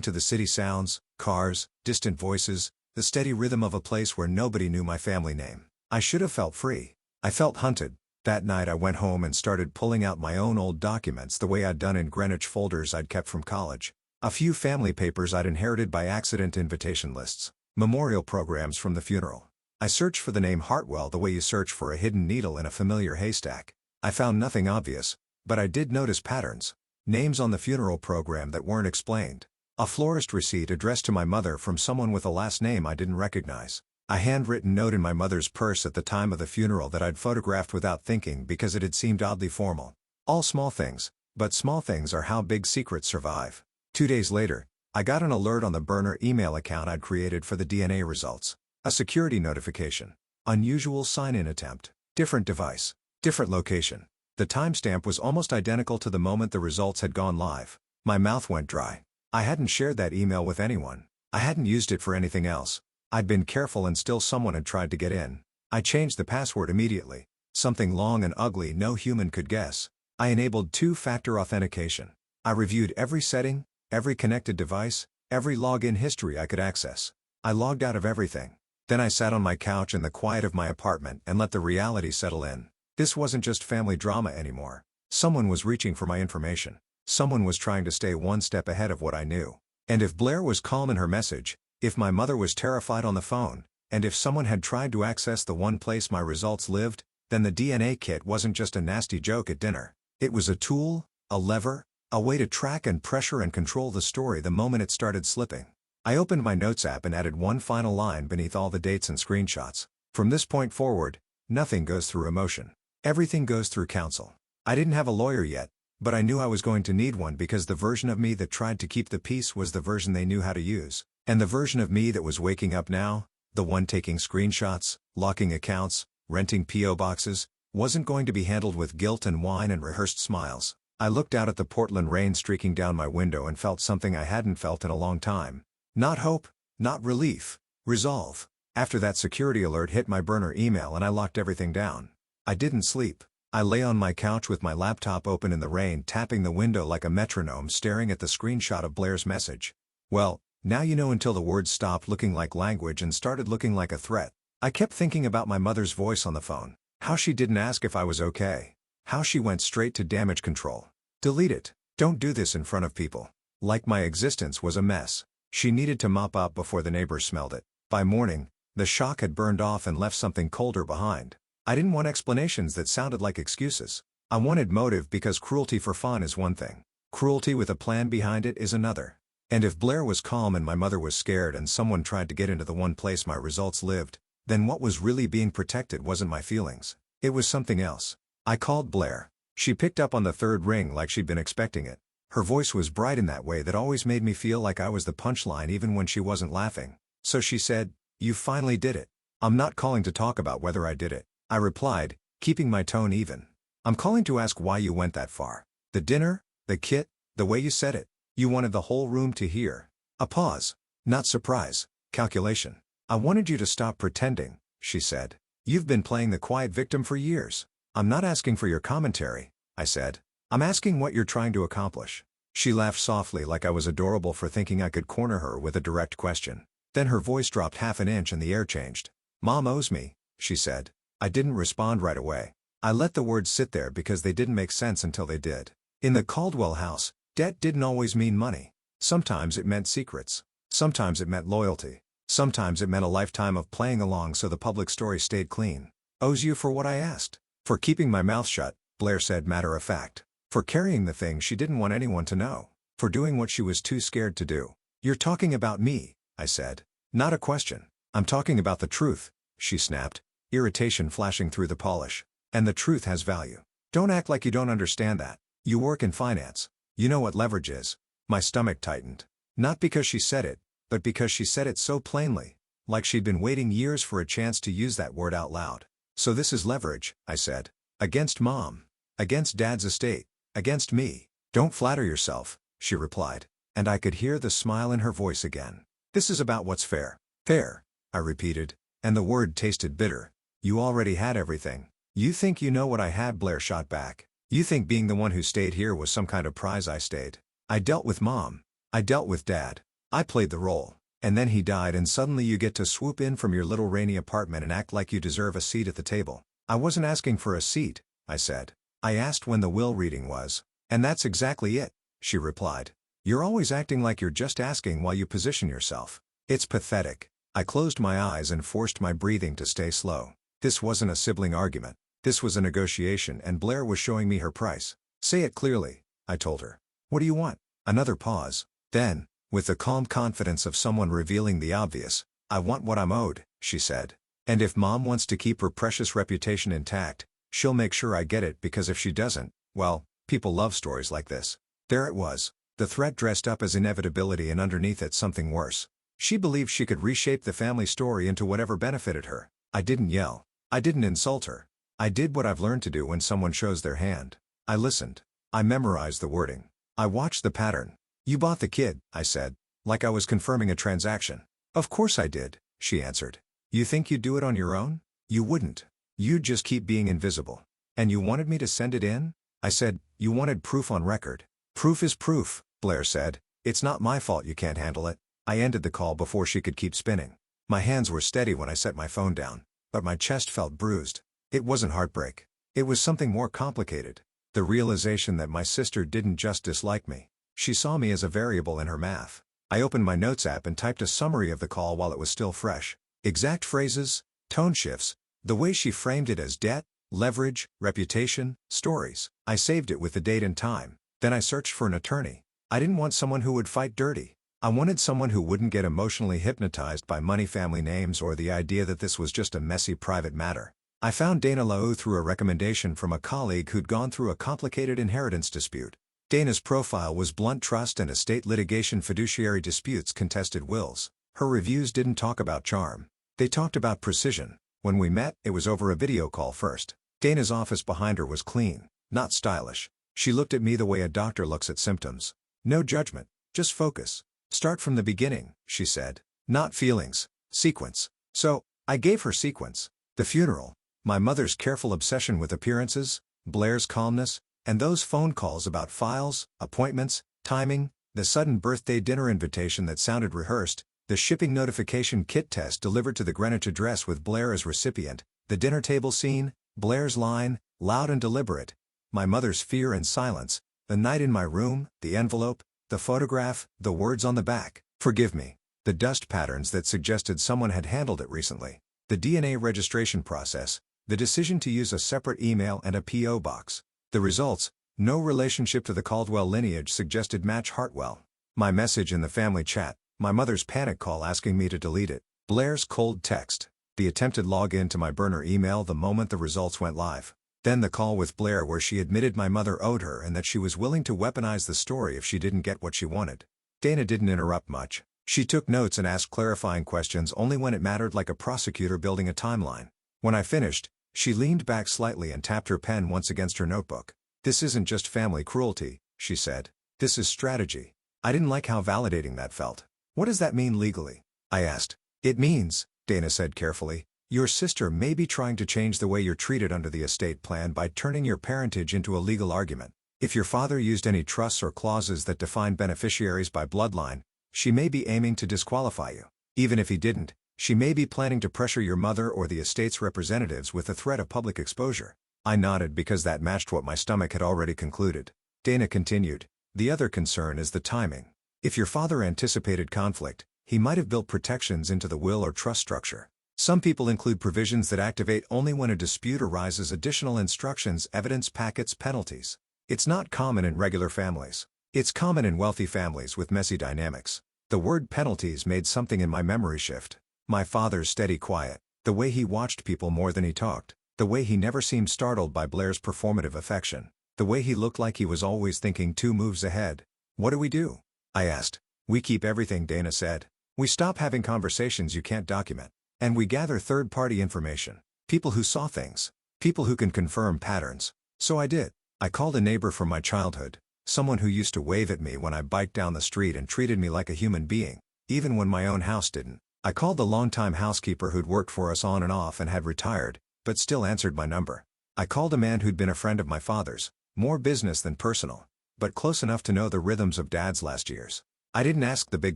to the city sounds, cars, distant voices, the steady rhythm of a place where nobody knew my family name. I should have felt free. I felt hunted. That night I went home and started pulling out my own old documents the way I'd done in Greenwich folders I'd kept from college. A few family papers I'd inherited by accident, invitation lists, memorial programs from the funeral. I searched for the name Hartwell the way you search for a hidden needle in a familiar haystack. I found nothing obvious, but I did notice patterns. Names on the funeral program that weren't explained. A florist receipt addressed to my mother from someone with a last name I didn't recognize. A handwritten note in my mother's purse at the time of the funeral that I'd photographed without thinking because it had seemed oddly formal. All small things, but small things are how big secrets survive. 2 days later, I got an alert on the burner email account I'd created for the DNA results. A security notification. Unusual sign-in attempt. Different device. Different location. The timestamp was almost identical to the moment the results had gone live. My mouth went dry. I hadn't shared that email with anyone. I hadn't used it for anything else. I'd been careful and still someone had tried to get in. I changed the password immediately. Something long and ugly no human could guess. I enabled two-factor authentication. I reviewed every setting, every connected device, every login history I could access. I logged out of everything. Then I sat on my couch in the quiet of my apartment and let the reality settle in. This wasn't just family drama anymore. Someone was reaching for my information. Someone was trying to stay one step ahead of what I knew. And if Blair was calm in her message, if my mother was terrified on the phone, and if someone had tried to access the one place my results lived, then the DNA kit wasn't just a nasty joke at dinner. It was a tool, a lever, a way to track and pressure and control the story the moment it started slipping. I opened my notes app and added one final line beneath all the dates and screenshots. From this point forward, nothing goes through emotion. Everything goes through counsel. I didn't have a lawyer yet, but I knew I was going to need one because the version of me that tried to keep the peace was the version they knew how to use. And the version of me that was waking up now, the one taking screenshots, locking accounts, renting P.O. boxes, wasn't going to be handled with guilt and wine and rehearsed smiles. I looked out at the Portland rain streaking down my window and felt something I hadn't felt in a long time. Not hope, not relief, resolve. After that security alert hit my burner email and I locked everything down. I didn't sleep. I lay on my couch with my laptop open in the rain, tapping the window like a metronome, staring at the screenshot of Blair's message. Well, now you know, until the words stopped looking like language and started looking like a threat. I kept thinking about my mother's voice on the phone. How she didn't ask if I was okay. How she went straight to damage control. Delete it. Don't do this in front of people. Like my existence was a mess. She needed to mop up before the neighbors smelled it. By morning, the shock had burned off and left something colder behind. I didn't want explanations that sounded like excuses. I wanted motive, because cruelty for fun is one thing. Cruelty with a plan behind it is another. And if Blair was calm and my mother was scared and someone tried to get into the one place my results lived, then what was really being protected wasn't my feelings. It was something else. I called Blair. She picked up on the third ring like she'd been expecting it. Her voice was bright in that way that always made me feel like I was the punchline even when she wasn't laughing. So she said, "You finally did it." "I'm not calling to talk about whether I did it," I replied, keeping my tone even. "I'm calling to ask why you went that far. The dinner, the kit, the way you said it. You wanted the whole room to hear." A pause. Not surprise, calculation. "I wanted you to stop pretending," she said. "You've been playing the quiet victim for years." "I'm not asking for your commentary," I said. "I'm asking what you're trying to accomplish." She laughed softly like I was adorable for thinking I could corner her with a direct question. Then her voice dropped half an inch and the air changed. "Mom owes me," she said. I didn't respond right away. I let the words sit there because they didn't make sense until they did. In the Caldwell house, debt didn't always mean money. Sometimes it meant secrets. Sometimes it meant loyalty. Sometimes it meant a lifetime of playing along so the public story stayed clean. "Owes you for what I asked?" "For keeping my mouth shut," Blair said matter of fact. "For carrying the thing she didn't want anyone to know. For doing what she was too scared to do." "You're talking about me," I said. "Not a question." "I'm talking about the truth," she snapped, irritation flashing through the polish. "And the truth has value. Don't act like you don't understand that. You work in finance. You know what leverage is." My stomach tightened. Not because she said it, but because she said it so plainly, like she'd been waiting years for a chance to use that word out loud. "So this is leverage," I said. "Against Mom. Against Dad's estate. Against me." "Don't flatter yourself," she replied, and I could hear the smile in her voice again. "This is about what's fair." "Fair," I repeated, and the word tasted bitter. "You already had everything. You think you know what I had," Blair shot back. "You think being the one who stayed here was some kind of prize I stayed. I dealt with Mom. I dealt with Dad. I played the role. And then he died and suddenly you get to swoop in from your little rainy apartment and act like you deserve a seat at the table. I wasn't asking for a seat, I said. I asked when the will reading was. And that's exactly it, she replied. You're always acting like you're just asking while you position yourself. It's pathetic. I closed my eyes and forced my breathing to stay slow. This wasn't a sibling argument. This was a negotiation and Blair was showing me her price. Say it clearly, I told her. What do you want? Another pause. Then, with the calm confidence of someone revealing the obvious, I want what I'm owed, she said. And if Mom wants to keep her precious reputation intact, she'll make sure I get it because if she doesn't, well, people love stories like this. There it was. The threat dressed up as inevitability and underneath it something worse. She believed she could reshape the family story into whatever benefited her. I didn't yell. I didn't insult her. I did what I've learned to do when someone shows their hand. I listened. I memorized the wording. I watched the pattern. You bought the kid, I said, like I was confirming a transaction. Of course I did, she answered. You think you'd do it on your own? You wouldn't. You'd just keep being invisible. And you wanted me to send it in? I said, you wanted proof on record. Proof is proof, Blair said. It's not my fault you can't handle it. I ended the call before she could keep spinning. My hands were steady when I set my phone down, but my chest felt bruised. It wasn't heartbreak. It was something more complicated. The realization that my sister didn't just dislike me. She saw me as a variable in her math. I opened my notes app and typed a summary of the call while it was still fresh. Exact phrases, tone shifts, the way she framed it as debt, leverage, reputation, stories. I saved it with the date and time. Then I searched for an attorney. I didn't want someone who would fight dirty. I wanted someone who wouldn't get emotionally hypnotized by money, family names, or the idea that this was just a messy private matter. I found Dana Lau through a recommendation from a colleague who'd gone through a complicated inheritance dispute. Dana's profile was blunt trust and estate litigation, fiduciary disputes, contested wills. Her reviews didn't talk about charm. They talked about precision. When we met, it was over a video call first. Dana's office behind her was clean, not stylish. She looked at me the way a doctor looks at symptoms. No judgment, just focus. Start from the beginning, she said. Not feelings, sequence. So, I gave her sequence. The funeral, my mother's careful obsession with appearances, Blair's calmness, and those phone calls about files, appointments, timing, the sudden birthday dinner invitation that sounded rehearsed, the shipping notification kit test delivered to the Greenwich address with Blair as recipient, the dinner table scene, Blair's line, loud and deliberate, my mother's fear and silence, the night in my room, the envelope, the photograph, the words on the back, forgive me, the dust patterns that suggested someone had handled it recently, the DNA registration process, the decision to use a separate email and a P.O. box. The results, no relationship to the Caldwell lineage, suggested Match Hartwell. My message in the family chat, my mother's panic call asking me to delete it, Blair's cold text, the attempted login to my burner email the moment the results went live. Then the call with Blair where she admitted my mother owed her and that she was willing to weaponize the story if she didn't get what she wanted. Dana didn't interrupt much. She took notes and asked clarifying questions only when it mattered, like a prosecutor building a timeline. When I finished, she leaned back slightly and tapped her pen once against her notebook. This isn't just family cruelty, she said. This is strategy. I didn't like how validating that felt. What does that mean legally? I asked. It means, Dana said carefully, your sister may be trying to change the way you're treated under the estate plan by turning your parentage into a legal argument. If your father used any trusts or clauses that define beneficiaries by bloodline, she may be aiming to disqualify you. Even if he didn't, she may be planning to pressure your mother or the estate's representatives with the threat of public exposure. I nodded because that matched what my stomach had already concluded. Dana continued, the other concern is the timing. If your father anticipated conflict, he might have built protections into the will or trust structure. Some people include provisions that activate only when a dispute arises, additional instructions, evidence packets, penalties. It's not common in regular families. It's common in wealthy families with messy dynamics. The word penalties made something in my memory shift. My father's steady quiet, the way he watched people more than he talked, the way he never seemed startled by Blair's performative affection, the way he looked like he was always thinking 2 moves ahead. What do we do? I asked. We keep everything, Dana said. We stop having conversations you can't document. And we gather third-party information. People who saw things. People who can confirm patterns. So I did. I called a neighbor from my childhood. Someone who used to wave at me when I biked down the street and treated me like a human being, even when my own house didn't. I called the longtime housekeeper who'd worked for us on and off and had retired, but still answered my number. I called a man who'd been a friend of my father's, more business than personal, but close enough to know the rhythms of Dad's last years. I didn't ask the big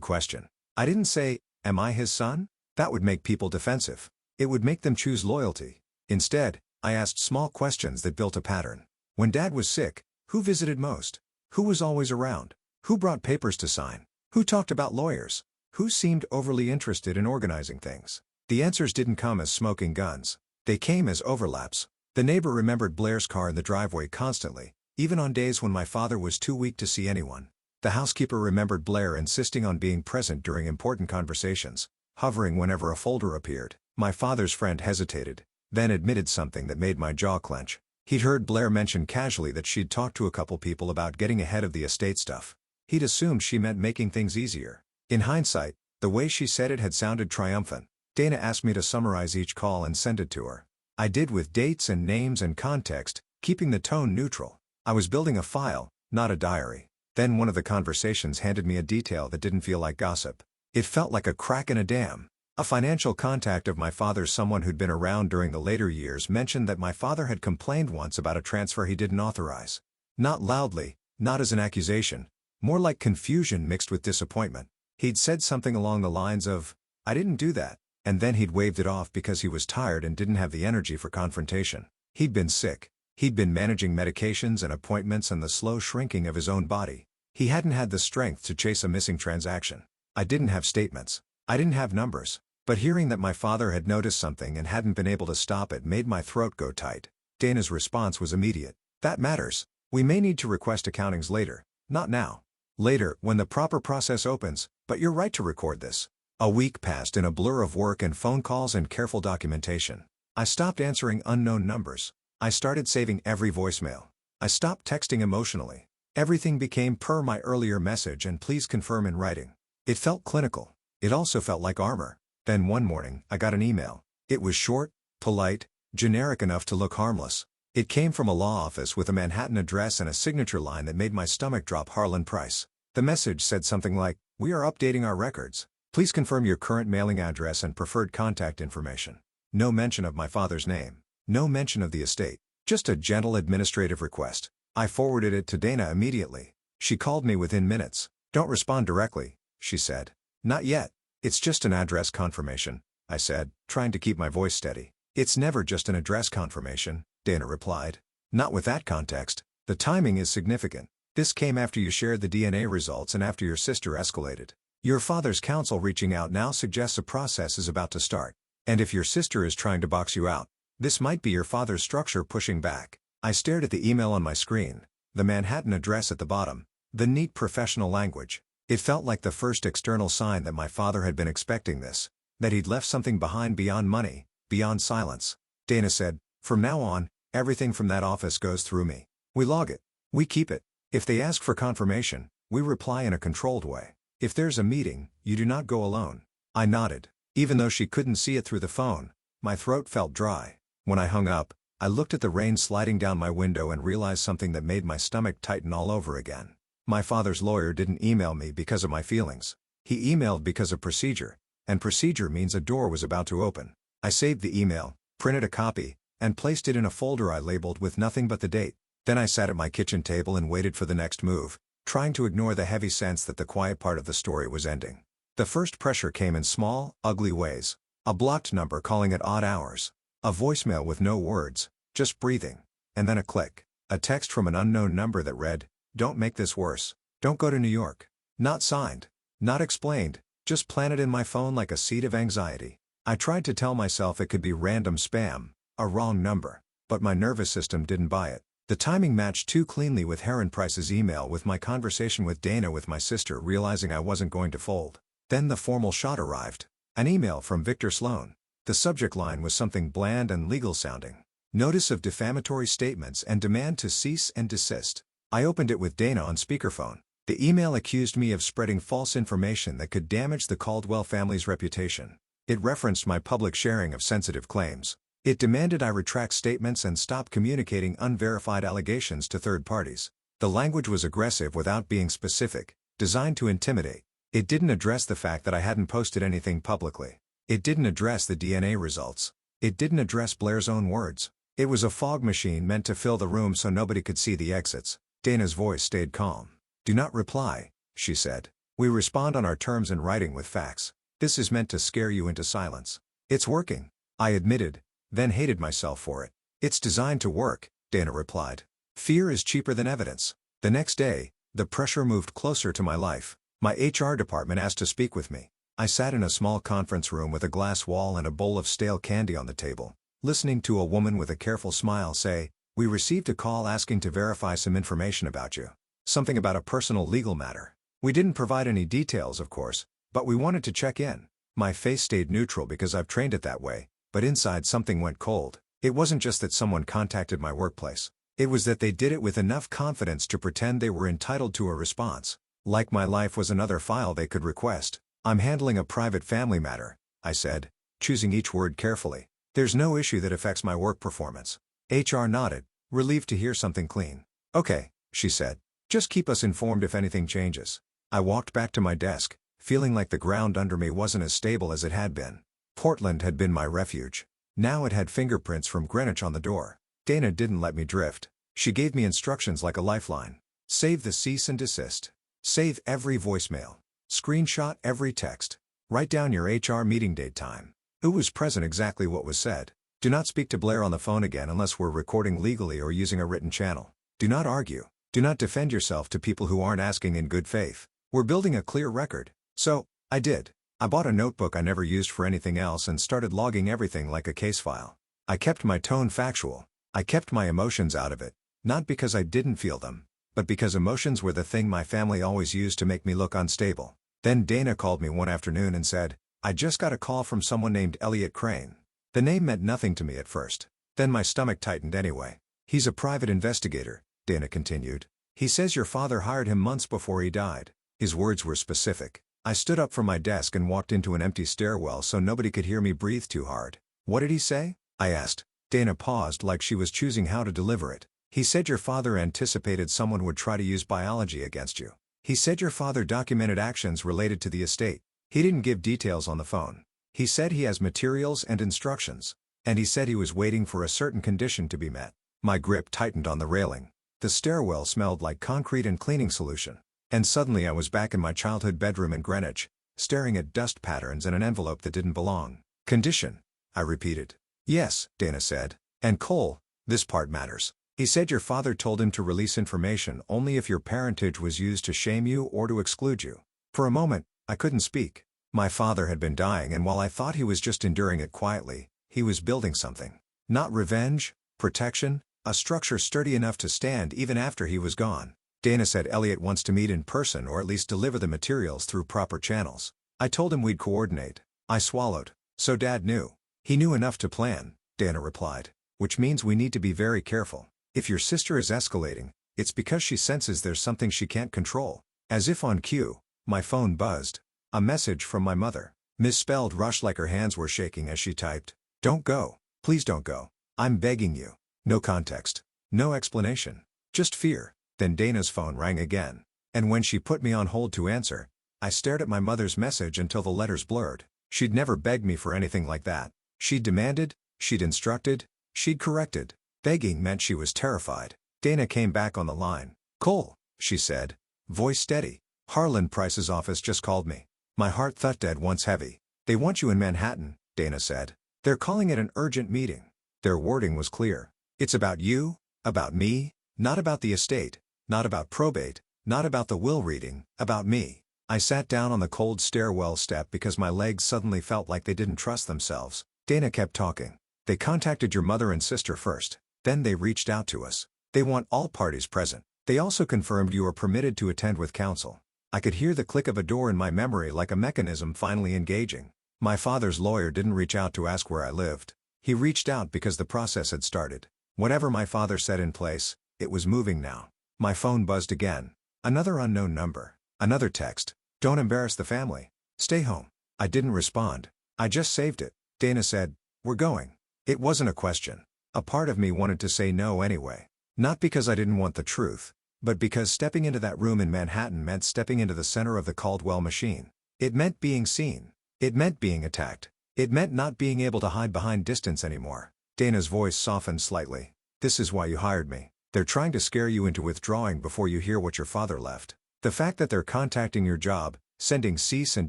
question. I didn't say, Am I his son? That would make people defensive. It would make them choose loyalty. Instead, I asked small questions that built a pattern. When Dad was sick, who visited most? Who was always around? Who brought papers to sign? Who talked about lawyers? Who seemed overly interested in organizing things? The answers didn't come as smoking guns. They came as overlaps. The neighbor remembered Blair's car in the driveway constantly, even on days when my father was too weak to see anyone. The housekeeper remembered Blair insisting on being present during important conversations, hovering whenever a folder appeared. My father's friend hesitated, then admitted something that made my jaw clench. He'd heard Blair mention casually that she'd talked to a couple people about getting ahead of the estate stuff. He'd assumed she meant making things easier. In hindsight, the way she said it had sounded triumphant. Dana asked me to summarize each call and send it to her. I did, with dates and names and context, keeping the tone neutral. I was building a file, not a diary. Then one of the conversations handed me a detail that didn't feel like gossip. It felt like a crack in a dam. A financial contact of my father's, someone who'd been around during the later years, mentioned that my father had complained once about a transfer he didn't authorize. Not loudly, not as an accusation, more like confusion mixed with disappointment. He'd said something along the lines of, "I didn't do that," and then he'd waved it off because he was tired and didn't have the energy for confrontation. He'd been sick. He'd been managing medications and appointments and the slow shrinking of his own body. He hadn't had the strength to chase a missing transaction. I didn't have statements. I didn't have numbers. But hearing that my father had noticed something and hadn't been able to stop it made my throat go tight. Dana's response was immediate. "That matters. We may need to request accountings later. Not now. Later, when the proper process opens, but you're right to record this." A week passed in a blur of work and phone calls and careful documentation. I stopped answering unknown numbers. I started saving every voicemail. I stopped texting emotionally. Everything became per my earlier message and please confirm in writing. It felt clinical. It also felt like armor. Then one morning, I got an email. It was short, polite, generic enough to look harmless. It came from a law office with a Manhattan address and a signature line that made my stomach drop. Harlan Price. The message said something like, "We are updating our records. Please confirm your current mailing address and preferred contact information." No mention of my father's name. No mention of the estate. Just a gentle administrative request. I forwarded it to Dana immediately. She called me within minutes. "Don't respond directly," she said. "Not yet. It's just an address confirmation," I said, trying to keep my voice steady. "It's never just an address confirmation," Dana replied. "Not with that context. The timing is significant. This came after you shared the DNA results and after your sister escalated. Your father's counsel reaching out now suggests a process is about to start. And if your sister is trying to box you out, this might be your father's structure pushing back." I stared at the email on my screen, the Manhattan address at the bottom, the neat professional language. It felt like the first external sign that my father had been expecting this, that he'd left something behind beyond money, beyond silence. Dana said, "From now on, everything from that office goes through me. We log it. We keep it. If they ask for confirmation, we reply in a controlled way. If there's a meeting, you do not go alone." I nodded. Even though she couldn't see it through the phone, my throat felt dry. When I hung up, I looked at the rain sliding down my window and realized something that made my stomach tighten all over again. My father's lawyer didn't email me because of my feelings. He emailed because of procedure, and procedure means a door was about to open. I saved the email, printed a copy, and placed it in a folder I labeled with nothing but the date. Then I sat at my kitchen table and waited for the next move, trying to ignore the heavy sense that the quiet part of the story was ending. The first pressure came in small, ugly ways. A blocked number calling at odd hours. A voicemail with no words, just breathing. And then a click. A text from an unknown number that read, "Don't make this worse. Don't go to New York." Not signed. Not explained, just planted in my phone like a seed of anxiety. I tried to tell myself it could be random spam, a wrong number, but my nervous system didn't buy it. The timing matched too cleanly with Harlan Price's email with my conversation with Dana with my sister realizing I wasn't going to fold. Then the formal shot arrived. An email from Victor Sloan. The subject line was something bland and legal sounding. Notice of defamatory statements and demand to cease and desist. I opened it with Dana on speakerphone. The email accused me of spreading false information that could damage the Caldwell family's reputation. It referenced my public sharing of sensitive claims. It demanded I retract statements and stop communicating unverified allegations to third parties. The language was aggressive without being specific, designed to intimidate. It didn't address the fact that I hadn't posted anything publicly. It didn't address the DNA results. It didn't address Blair's own words. It was a fog machine meant to fill the room so nobody could see the exits. Dana's voice stayed calm. "Do not reply," she said. "We respond on our terms in writing with facts." This is meant to scare you into silence. It's working, I admitted, then hated myself for it. It's designed to work, Dana replied. Fear is cheaper than evidence. The next day, the pressure moved closer to my life. My HR department asked to speak with me. I sat in a small conference room with a glass wall and a bowl of stale candy on the table, listening to a woman with a careful smile say, "We received a call asking to verify some information about you. Something about a personal legal matter. We didn't provide any details, of course, but we wanted to check in." My face stayed neutral because I've trained it that way, but inside something went cold. It wasn't just that someone contacted my workplace. It was that they did it with enough confidence to pretend they were entitled to a response. Like my life was another file they could request. "I'm handling a private family matter," I said, choosing each word carefully. "There's no issue that affects my work performance." HR nodded, relieved to hear something clean. "Okay," she said. "Just keep us informed if anything changes." I walked back to my desk, feeling like the ground under me wasn't as stable as it had been. Portland had been my refuge. Now it had fingerprints from Greenwich on the door. Dana didn't let me drift. She gave me instructions like a lifeline. Save the cease and desist. Save every voicemail. Screenshot every text. Write down your HR meeting date time. Who was present, exactly what was said. Do not speak to Blair on the phone again unless we're recording legally or using a written channel. Do not argue. Do not defend yourself to people who aren't asking in good faith. We're building a clear record. So, I did. I bought a notebook I never used for anything else and started logging everything like a case file. I kept my tone factual. I kept my emotions out of it, not because I didn't feel them, but because emotions were the thing my family always used to make me look unstable. Then Dana called me one afternoon and said, "I just got a call from someone named Elliot Crane." The name meant nothing to me at first. Then my stomach tightened anyway. "He's a private investigator," Dana continued. "He says your father hired him months before he died." His words were specific. I stood up from my desk and walked into an empty stairwell so nobody could hear me breathe too hard. "What did he say?" I asked. Dana paused like she was choosing how to deliver it. "He said your father anticipated someone would try to use biology against you. He said your father documented actions related to the estate. He didn't give details on the phone. He said he has materials and instructions. And he said he was waiting for a certain condition to be met." My grip tightened on the railing. The stairwell smelled like concrete and cleaning solution. And suddenly I was back in my childhood bedroom in Greenwich, staring at dust patterns and an envelope that didn't belong. "Condition," I repeated. "Yes," Dana said. "And Cole, this part matters. He said your father told him to release information only if your parentage was used to shame you or to exclude you." For a moment, I couldn't speak. My father had been dying, and while I thought he was just enduring it quietly, he was building something. Not revenge, protection, a structure sturdy enough to stand even after he was gone. Dana said Elliot wants to meet in person or at least deliver the materials through proper channels. I told him we'd coordinate. I swallowed. "So Dad knew." "He knew enough to plan," Dana replied. "Which means we need to be very careful. If your sister is escalating, it's because she senses there's something she can't control." As if on cue, my phone buzzed. A message from my mother. Misspelled rush like her hands were shaking as she typed. "Don't go. Please don't go. I'm begging you." No context. No explanation. Just fear. Then Dana's phone rang again. And when she put me on hold to answer, I stared at my mother's message until the letters blurred. She'd never begged me for anything like that. She'd demanded, she'd instructed, she'd corrected. Begging meant she was terrified. Dana came back on the line. "Cole," she said, voice steady. "Harlan Price's office just called me." My heart thudded at once heavy. "They want you in Manhattan," Dana said. "They're calling it an urgent meeting." Their wording was clear. "It's about you, about me, not about the estate. Not about probate, not about the will reading, about me." I sat down on the cold stairwell step because my legs suddenly felt like they didn't trust themselves. Dana kept talking. "They contacted your mother and sister first. Then they reached out to us. They want all parties present. They also confirmed you are permitted to attend with counsel." I could hear the click of a door in my memory like a mechanism finally engaging. My father's lawyer didn't reach out to ask where I lived. He reached out because the process had started. Whatever my father set in place, it was moving now. My phone buzzed again. Another unknown number. Another text. "Don't embarrass the family. Stay home." I didn't respond. I just saved it. Dana said, "We're going." It wasn't a question. A part of me wanted to say no anyway. Not because I didn't want the truth, but because stepping into that room in Manhattan meant stepping into the center of the Caldwell machine. It meant being seen. It meant being attacked. It meant not being able to hide behind distance anymore. Dana's voice softened slightly. "This is why you hired me. They're trying to scare you into withdrawing before you hear what your father left. The fact that they're contacting your job, sending cease and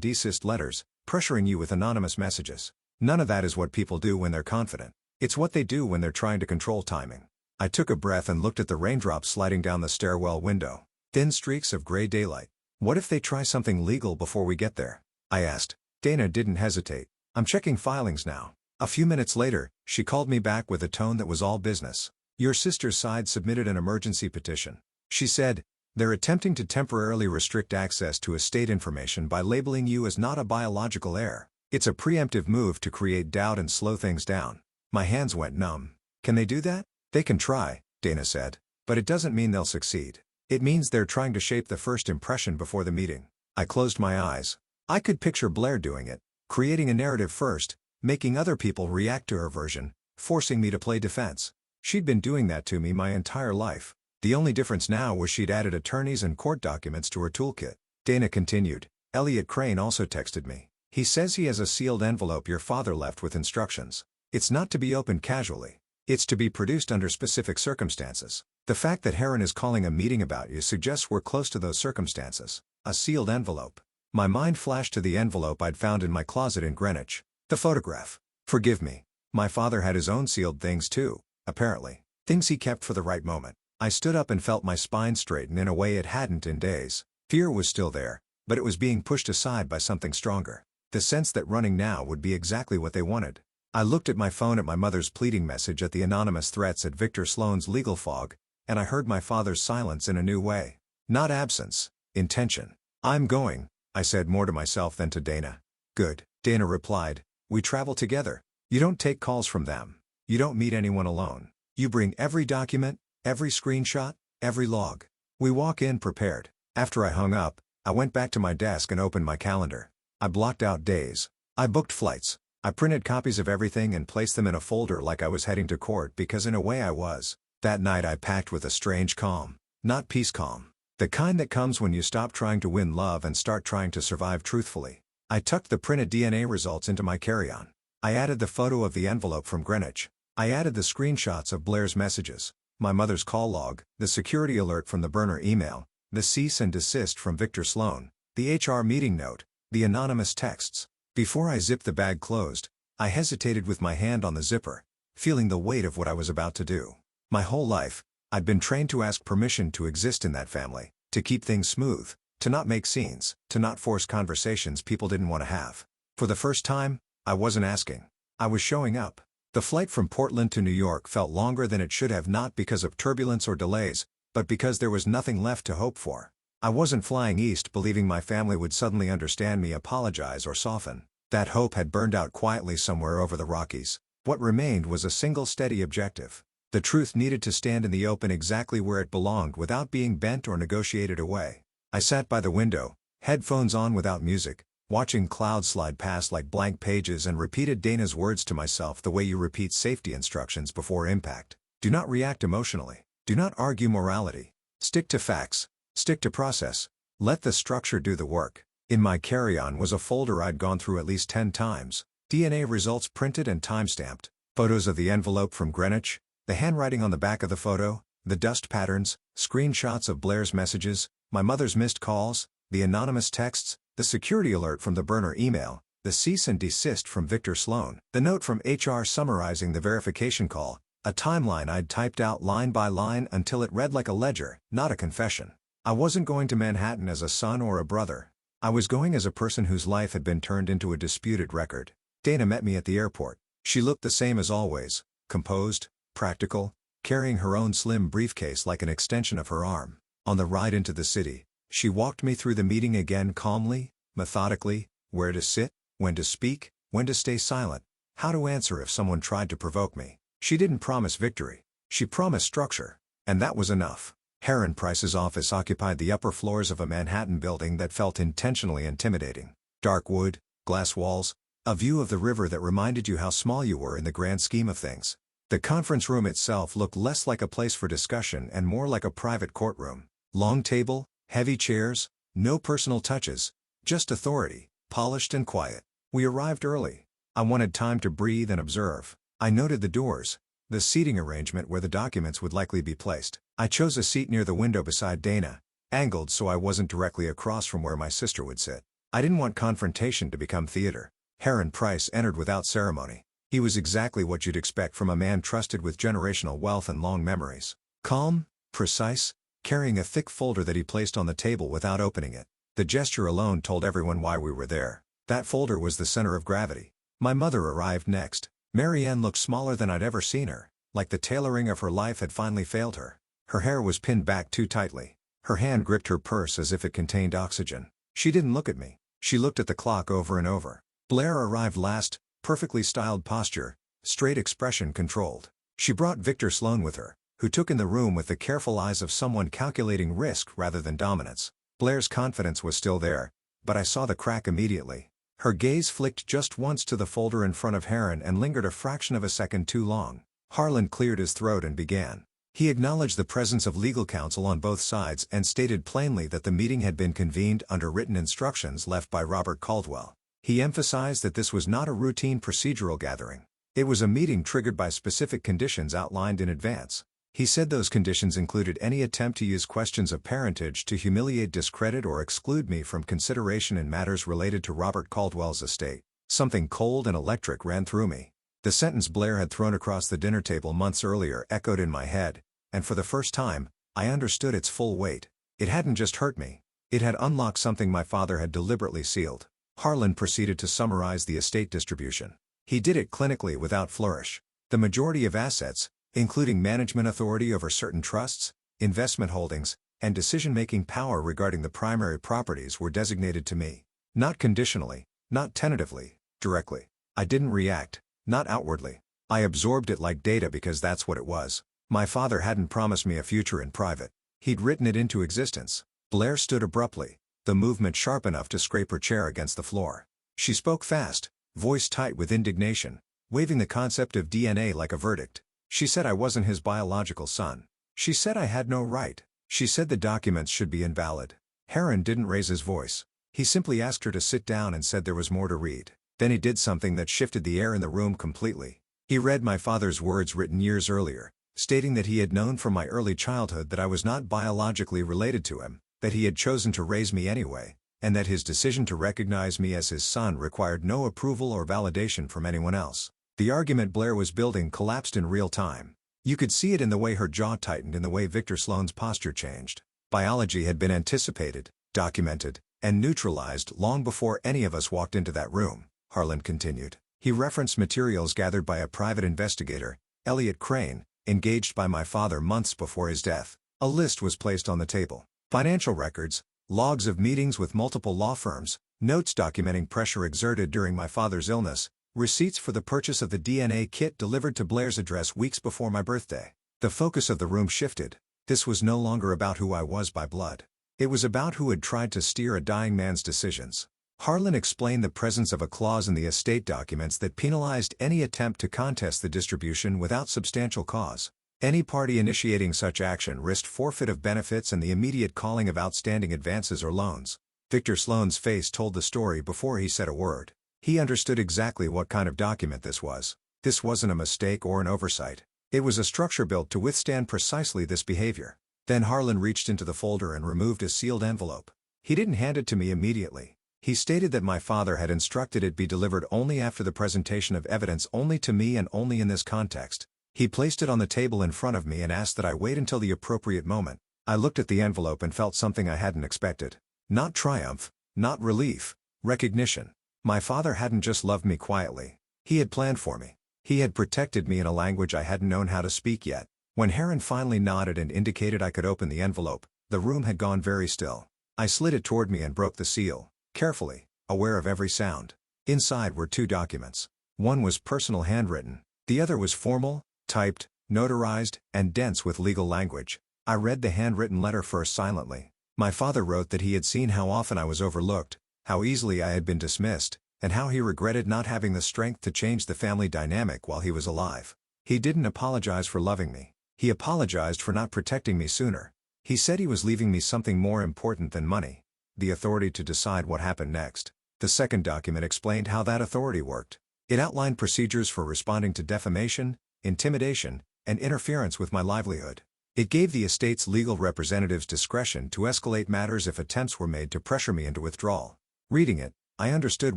desist letters, pressuring you with anonymous messages. None of that is what people do when they're confident. It's what they do when they're trying to control timing. I took a breath and looked at the raindrops sliding down the stairwell window. Thin streaks of gray daylight. What if they try something legal before we get there? I asked. Dana didn't hesitate. I'm checking filings now. A few minutes later, she called me back with a tone that was all business. Your sister's side submitted an emergency petition. She said, they're attempting to temporarily restrict access to estate information by labeling you as not a biological heir. It's a preemptive move to create doubt and slow things down. My hands went numb. Can they do that? They can try, Dana said. But it doesn't mean they'll succeed. It means they're trying to shape the first impression before the meeting. I closed my eyes. I could picture Blair doing it, creating a narrative first, making other people react to her version, forcing me to play defense. She'd been doing that to me my entire life. The only difference now was she'd added attorneys and court documents to her toolkit. Dana continued. Elliot Crane also texted me. He says he has a sealed envelope your father left with instructions. It's not to be opened casually. It's to be produced under specific circumstances. The fact that Heron is calling a meeting about you suggests we're close to those circumstances. A sealed envelope. My mind flashed to the envelope I'd found in my closet in Greenwich. The photograph. Forgive me. My father had his own sealed things too, apparently. Things he kept for the right moment. I stood up and felt my spine straighten in a way it hadn't in days. Fear was still there, but it was being pushed aside by something stronger. The sense that running now would be exactly what they wanted. I looked at my phone at my mother's pleading message at the anonymous threats at Victor Sloan's legal fog, and I heard my father's silence in a new way. Not absence, intention. I'm going, I said more to myself than to Dana. Good, Dana replied. We travel together. You don't take calls from them. You don't meet anyone alone. You bring every document, every screenshot, every log. We walk in prepared. After I hung up, I went back to my desk and opened my calendar. I blocked out days. I booked flights. I printed copies of everything and placed them in a folder like I was heading to court because in a way I was. That night I packed with a strange calm. Not peace calm. The kind that comes when you stop trying to win love and start trying to survive truthfully. I tucked the printed DNA results into my carry-on. I added the photo of the envelope from Greenwich. I added the screenshots of Blair's messages, my mother's call log, the security alert from the burner email, the cease and desist from Victor Sloan, the HR meeting note, the anonymous texts. Before I zipped the bag closed, I hesitated with my hand on the zipper, feeling the weight of what I was about to do. My whole life, I'd been trained to ask permission to exist in that family, to keep things smooth, to not make scenes, to not force conversations people didn't want to have. For the first time, I wasn't asking. I was showing up. The flight from Portland to New York felt longer than it should have, not because of turbulence or delays, but because there was nothing left to hope for. I wasn't flying east believing my family would suddenly understand me, apologize or soften. That hope had burned out quietly somewhere over the Rockies. What remained was a single steady objective. The truth needed to stand in the open exactly where it belonged without being bent or negotiated away. I sat by the window, headphones on without music, watching clouds slide past like blank pages, and repeated Dana's words to myself the way you repeat safety instructions before impact. Do not react emotionally. Do not argue morality. Stick to facts. Stick to process. Let the structure do the work. In my carry-on was a folder I'd gone through at least 10 times. DNA results printed and time-stamped. Photos of the envelope from Greenwich, the handwriting on the back of the photo, the dust patterns, screenshots of Blair's messages, my mother's missed calls, the anonymous texts, the security alert from the burner email, the cease and desist from Victor Sloan, the note from HR summarizing the verification call, a timeline I'd typed out line by line until it read like a ledger, not a confession. I wasn't going to Manhattan as a son or a brother. I was going as a person whose life had been turned into a disputed record. Dana met me at the airport. She looked the same as always, composed, practical, carrying her own slim briefcase like an extension of her arm. On the ride into the city, she walked me through the meeting again calmly, methodically, where to sit, when to speak, when to stay silent, how to answer if someone tried to provoke me. She didn't promise victory. She promised structure. And that was enough. Heron Price's office occupied the upper floors of a Manhattan building that felt intentionally intimidating. Dark wood, glass walls, a view of the river that reminded you how small you were in the grand scheme of things. The conference room itself looked less like a place for discussion and more like a private courtroom. Long table, heavy chairs, no personal touches, just authority, polished and quiet. We arrived early. I wanted time to breathe and observe. I noted the doors, the seating arrangement where the documents would likely be placed. I chose a seat near the window beside Dana, angled so I wasn't directly across from where my sister would sit. I didn't want confrontation to become theater. Heron Price entered without ceremony. He was exactly what you'd expect from a man trusted with generational wealth and long memories. Calm, precise, carrying a thick folder that he placed on the table without opening it. The gesture alone told everyone why we were there. That folder was the center of gravity. My mother arrived next. Marianne looked smaller than I'd ever seen her, like the tailoring of her life had finally failed her. Her hair was pinned back too tightly. Her hand gripped her purse as if it contained oxygen. She didn't look at me. She looked at the clock over and over. Blair arrived last, perfectly styled posture, straight expression controlled. She brought Victor Sloan with her, who took in the room with the careful eyes of someone calculating risk rather than dominance. Blair's confidence was still there, but I saw the crack immediately. Her gaze flicked just once to the folder in front of Heron and lingered a fraction of a second too long. Harlan cleared his throat and began. He acknowledged the presence of legal counsel on both sides and stated plainly that the meeting had been convened under written instructions left by Robert Caldwell. He emphasized that this was not a routine procedural gathering. It was a meeting triggered by specific conditions outlined in advance. He said those conditions included any attempt to use questions of parentage to humiliate, discredit, or exclude me from consideration in matters related to Robert Caldwell's estate. Something cold and electric ran through me. The sentence Blair had thrown across the dinner table months earlier echoed in my head, and for the first time, I understood its full weight. It hadn't just hurt me. It had unlocked something my father had deliberately sealed. Harlan proceeded to summarize the estate distribution. He did it clinically without flourish. The majority of assets, including management authority over certain trusts, investment holdings, and decision-making power regarding the primary properties, were designated to me. Not conditionally, not tentatively, directly. I didn't react, not outwardly. I absorbed it like data because that's what it was. My father hadn't promised me a future in private. He'd written it into existence. Blair stood abruptly, the movement sharp enough to scrape her chair against the floor. She spoke fast, voice tight with indignation, waving the concept of DNA like a verdict. She said I wasn't his biological son. She said I had no right. She said the documents should be invalid. Heron didn't raise his voice. He simply asked her to sit down and said there was more to read. Then he did something that shifted the air in the room completely. He read my father's words written years earlier, stating that he had known from my early childhood that I was not biologically related to him, that he had chosen to raise me anyway, and that his decision to recognize me as his son required no approval or validation from anyone else. The argument Blair was building collapsed in real time. You could see it in the way her jaw tightened, in the way Victor Sloan's posture changed. Biology had been anticipated, documented, and neutralized long before any of us walked into that room, Harlan continued. He referenced materials gathered by a private investigator, Elliot Crane, engaged by my father months before his death. A list was placed on the table. Financial records, logs of meetings with multiple law firms, notes documenting pressure exerted during my father's illness, receipts for the purchase of the DNA kit delivered to Blair's address weeks before my birthday. The focus of the room shifted. This was no longer about who I was by blood. It was about who had tried to steer a dying man's decisions. Harlan explained the presence of a clause in the estate documents that penalized any attempt to contest the distribution without substantial cause. Any party initiating such action risked forfeit of benefits and the immediate calling of outstanding advances or loans. Victor Sloan's face told the story before he said a word. He understood exactly what kind of document this was. This wasn't a mistake or an oversight. It was a structure built to withstand precisely this behavior. Then Harlan reached into the folder and removed a sealed envelope. He didn't hand it to me immediately. He stated that my father had instructed it be delivered only after the presentation of evidence, only to me and only in this context. He placed it on the table in front of me and asked that I wait until the appropriate moment. I looked at the envelope and felt something I hadn't expected. Not triumph, not relief, recognition. My father hadn't just loved me quietly. He had planned for me. He had protected me in a language I hadn't known how to speak yet. When Heron finally nodded and indicated I could open the envelope, the room had gone very still. I slid it toward me and broke the seal, carefully, aware of every sound. Inside were two documents. One was personal handwritten. The other was formal, typed, notarized, and dense with legal language. I read the handwritten letter first silently. My father wrote that he had seen how often I was overlooked, how easily I had been dismissed, and how he regretted not having the strength to change the family dynamic while he was alive. He didn't apologize for loving me. He apologized for not protecting me sooner. He said he was leaving me something more important than money: the authority to decide what happened next. The second document explained how that authority worked. It outlined procedures for responding to defamation, intimidation, and interference with my livelihood. It gave the estate's legal representatives discretion to escalate matters if attempts were made to pressure me into withdrawal. Reading it, I understood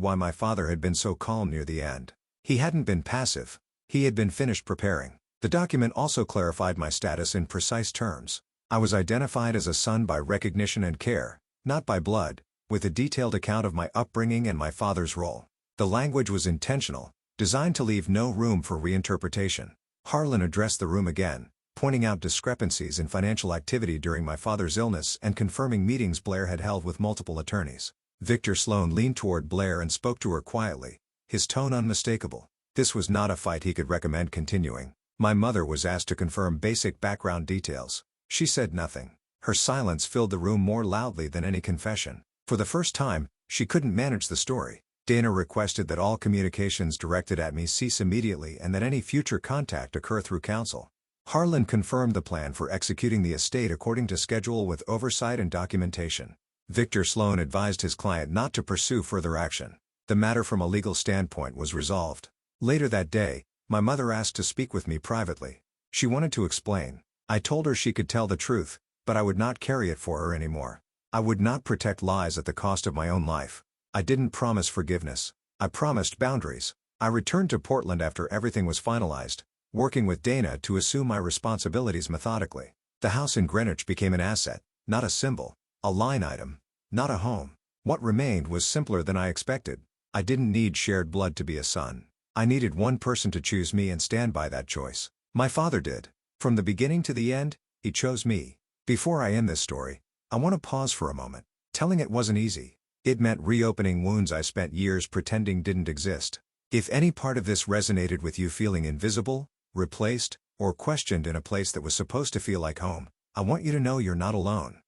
why my father had been so calm near the end. He hadn't been passive. He had been finished preparing. The document also clarified my status in precise terms. I was identified as a son by recognition and care, not by blood, with a detailed account of my upbringing and my father's role. The language was intentional, designed to leave no room for reinterpretation. Harlan addressed the room again, pointing out discrepancies in financial activity during my father's illness and confirming meetings Blair had held with multiple attorneys. Victor Sloan leaned toward Blair and spoke to her quietly, his tone unmistakable. This was not a fight he could recommend continuing. My mother was asked to confirm basic background details. She said nothing. Her silence filled the room more loudly than any confession. For the first time, she couldn't manage the story. Dana requested that all communications directed at me cease immediately and that any future contact occur through counsel. Harlan confirmed the plan for executing the estate according to schedule with oversight and documentation. Victor Sloan advised his client not to pursue further action. The matter from a legal standpoint was resolved. Later that day, my mother asked to speak with me privately. She wanted to explain. I told her she could tell the truth, but I would not carry it for her anymore. I would not protect lies at the cost of my own life. I didn't promise forgiveness. I promised boundaries. I returned to Portland after everything was finalized, working with Dana to assume my responsibilities methodically. The house in Greenwich became an asset, not a symbol, a line item, not a home. What remained was simpler than I expected. I didn't need shared blood to be a son. I needed one person to choose me and stand by that choice. My father did. From the beginning to the end, he chose me. Before I end this story, I want to pause for a moment. Telling it wasn't easy. It meant reopening wounds I spent years pretending didn't exist. If any part of this resonated with you feeling invisible, replaced, or questioned in a place that was supposed to feel like home, I want you to know you're not alone.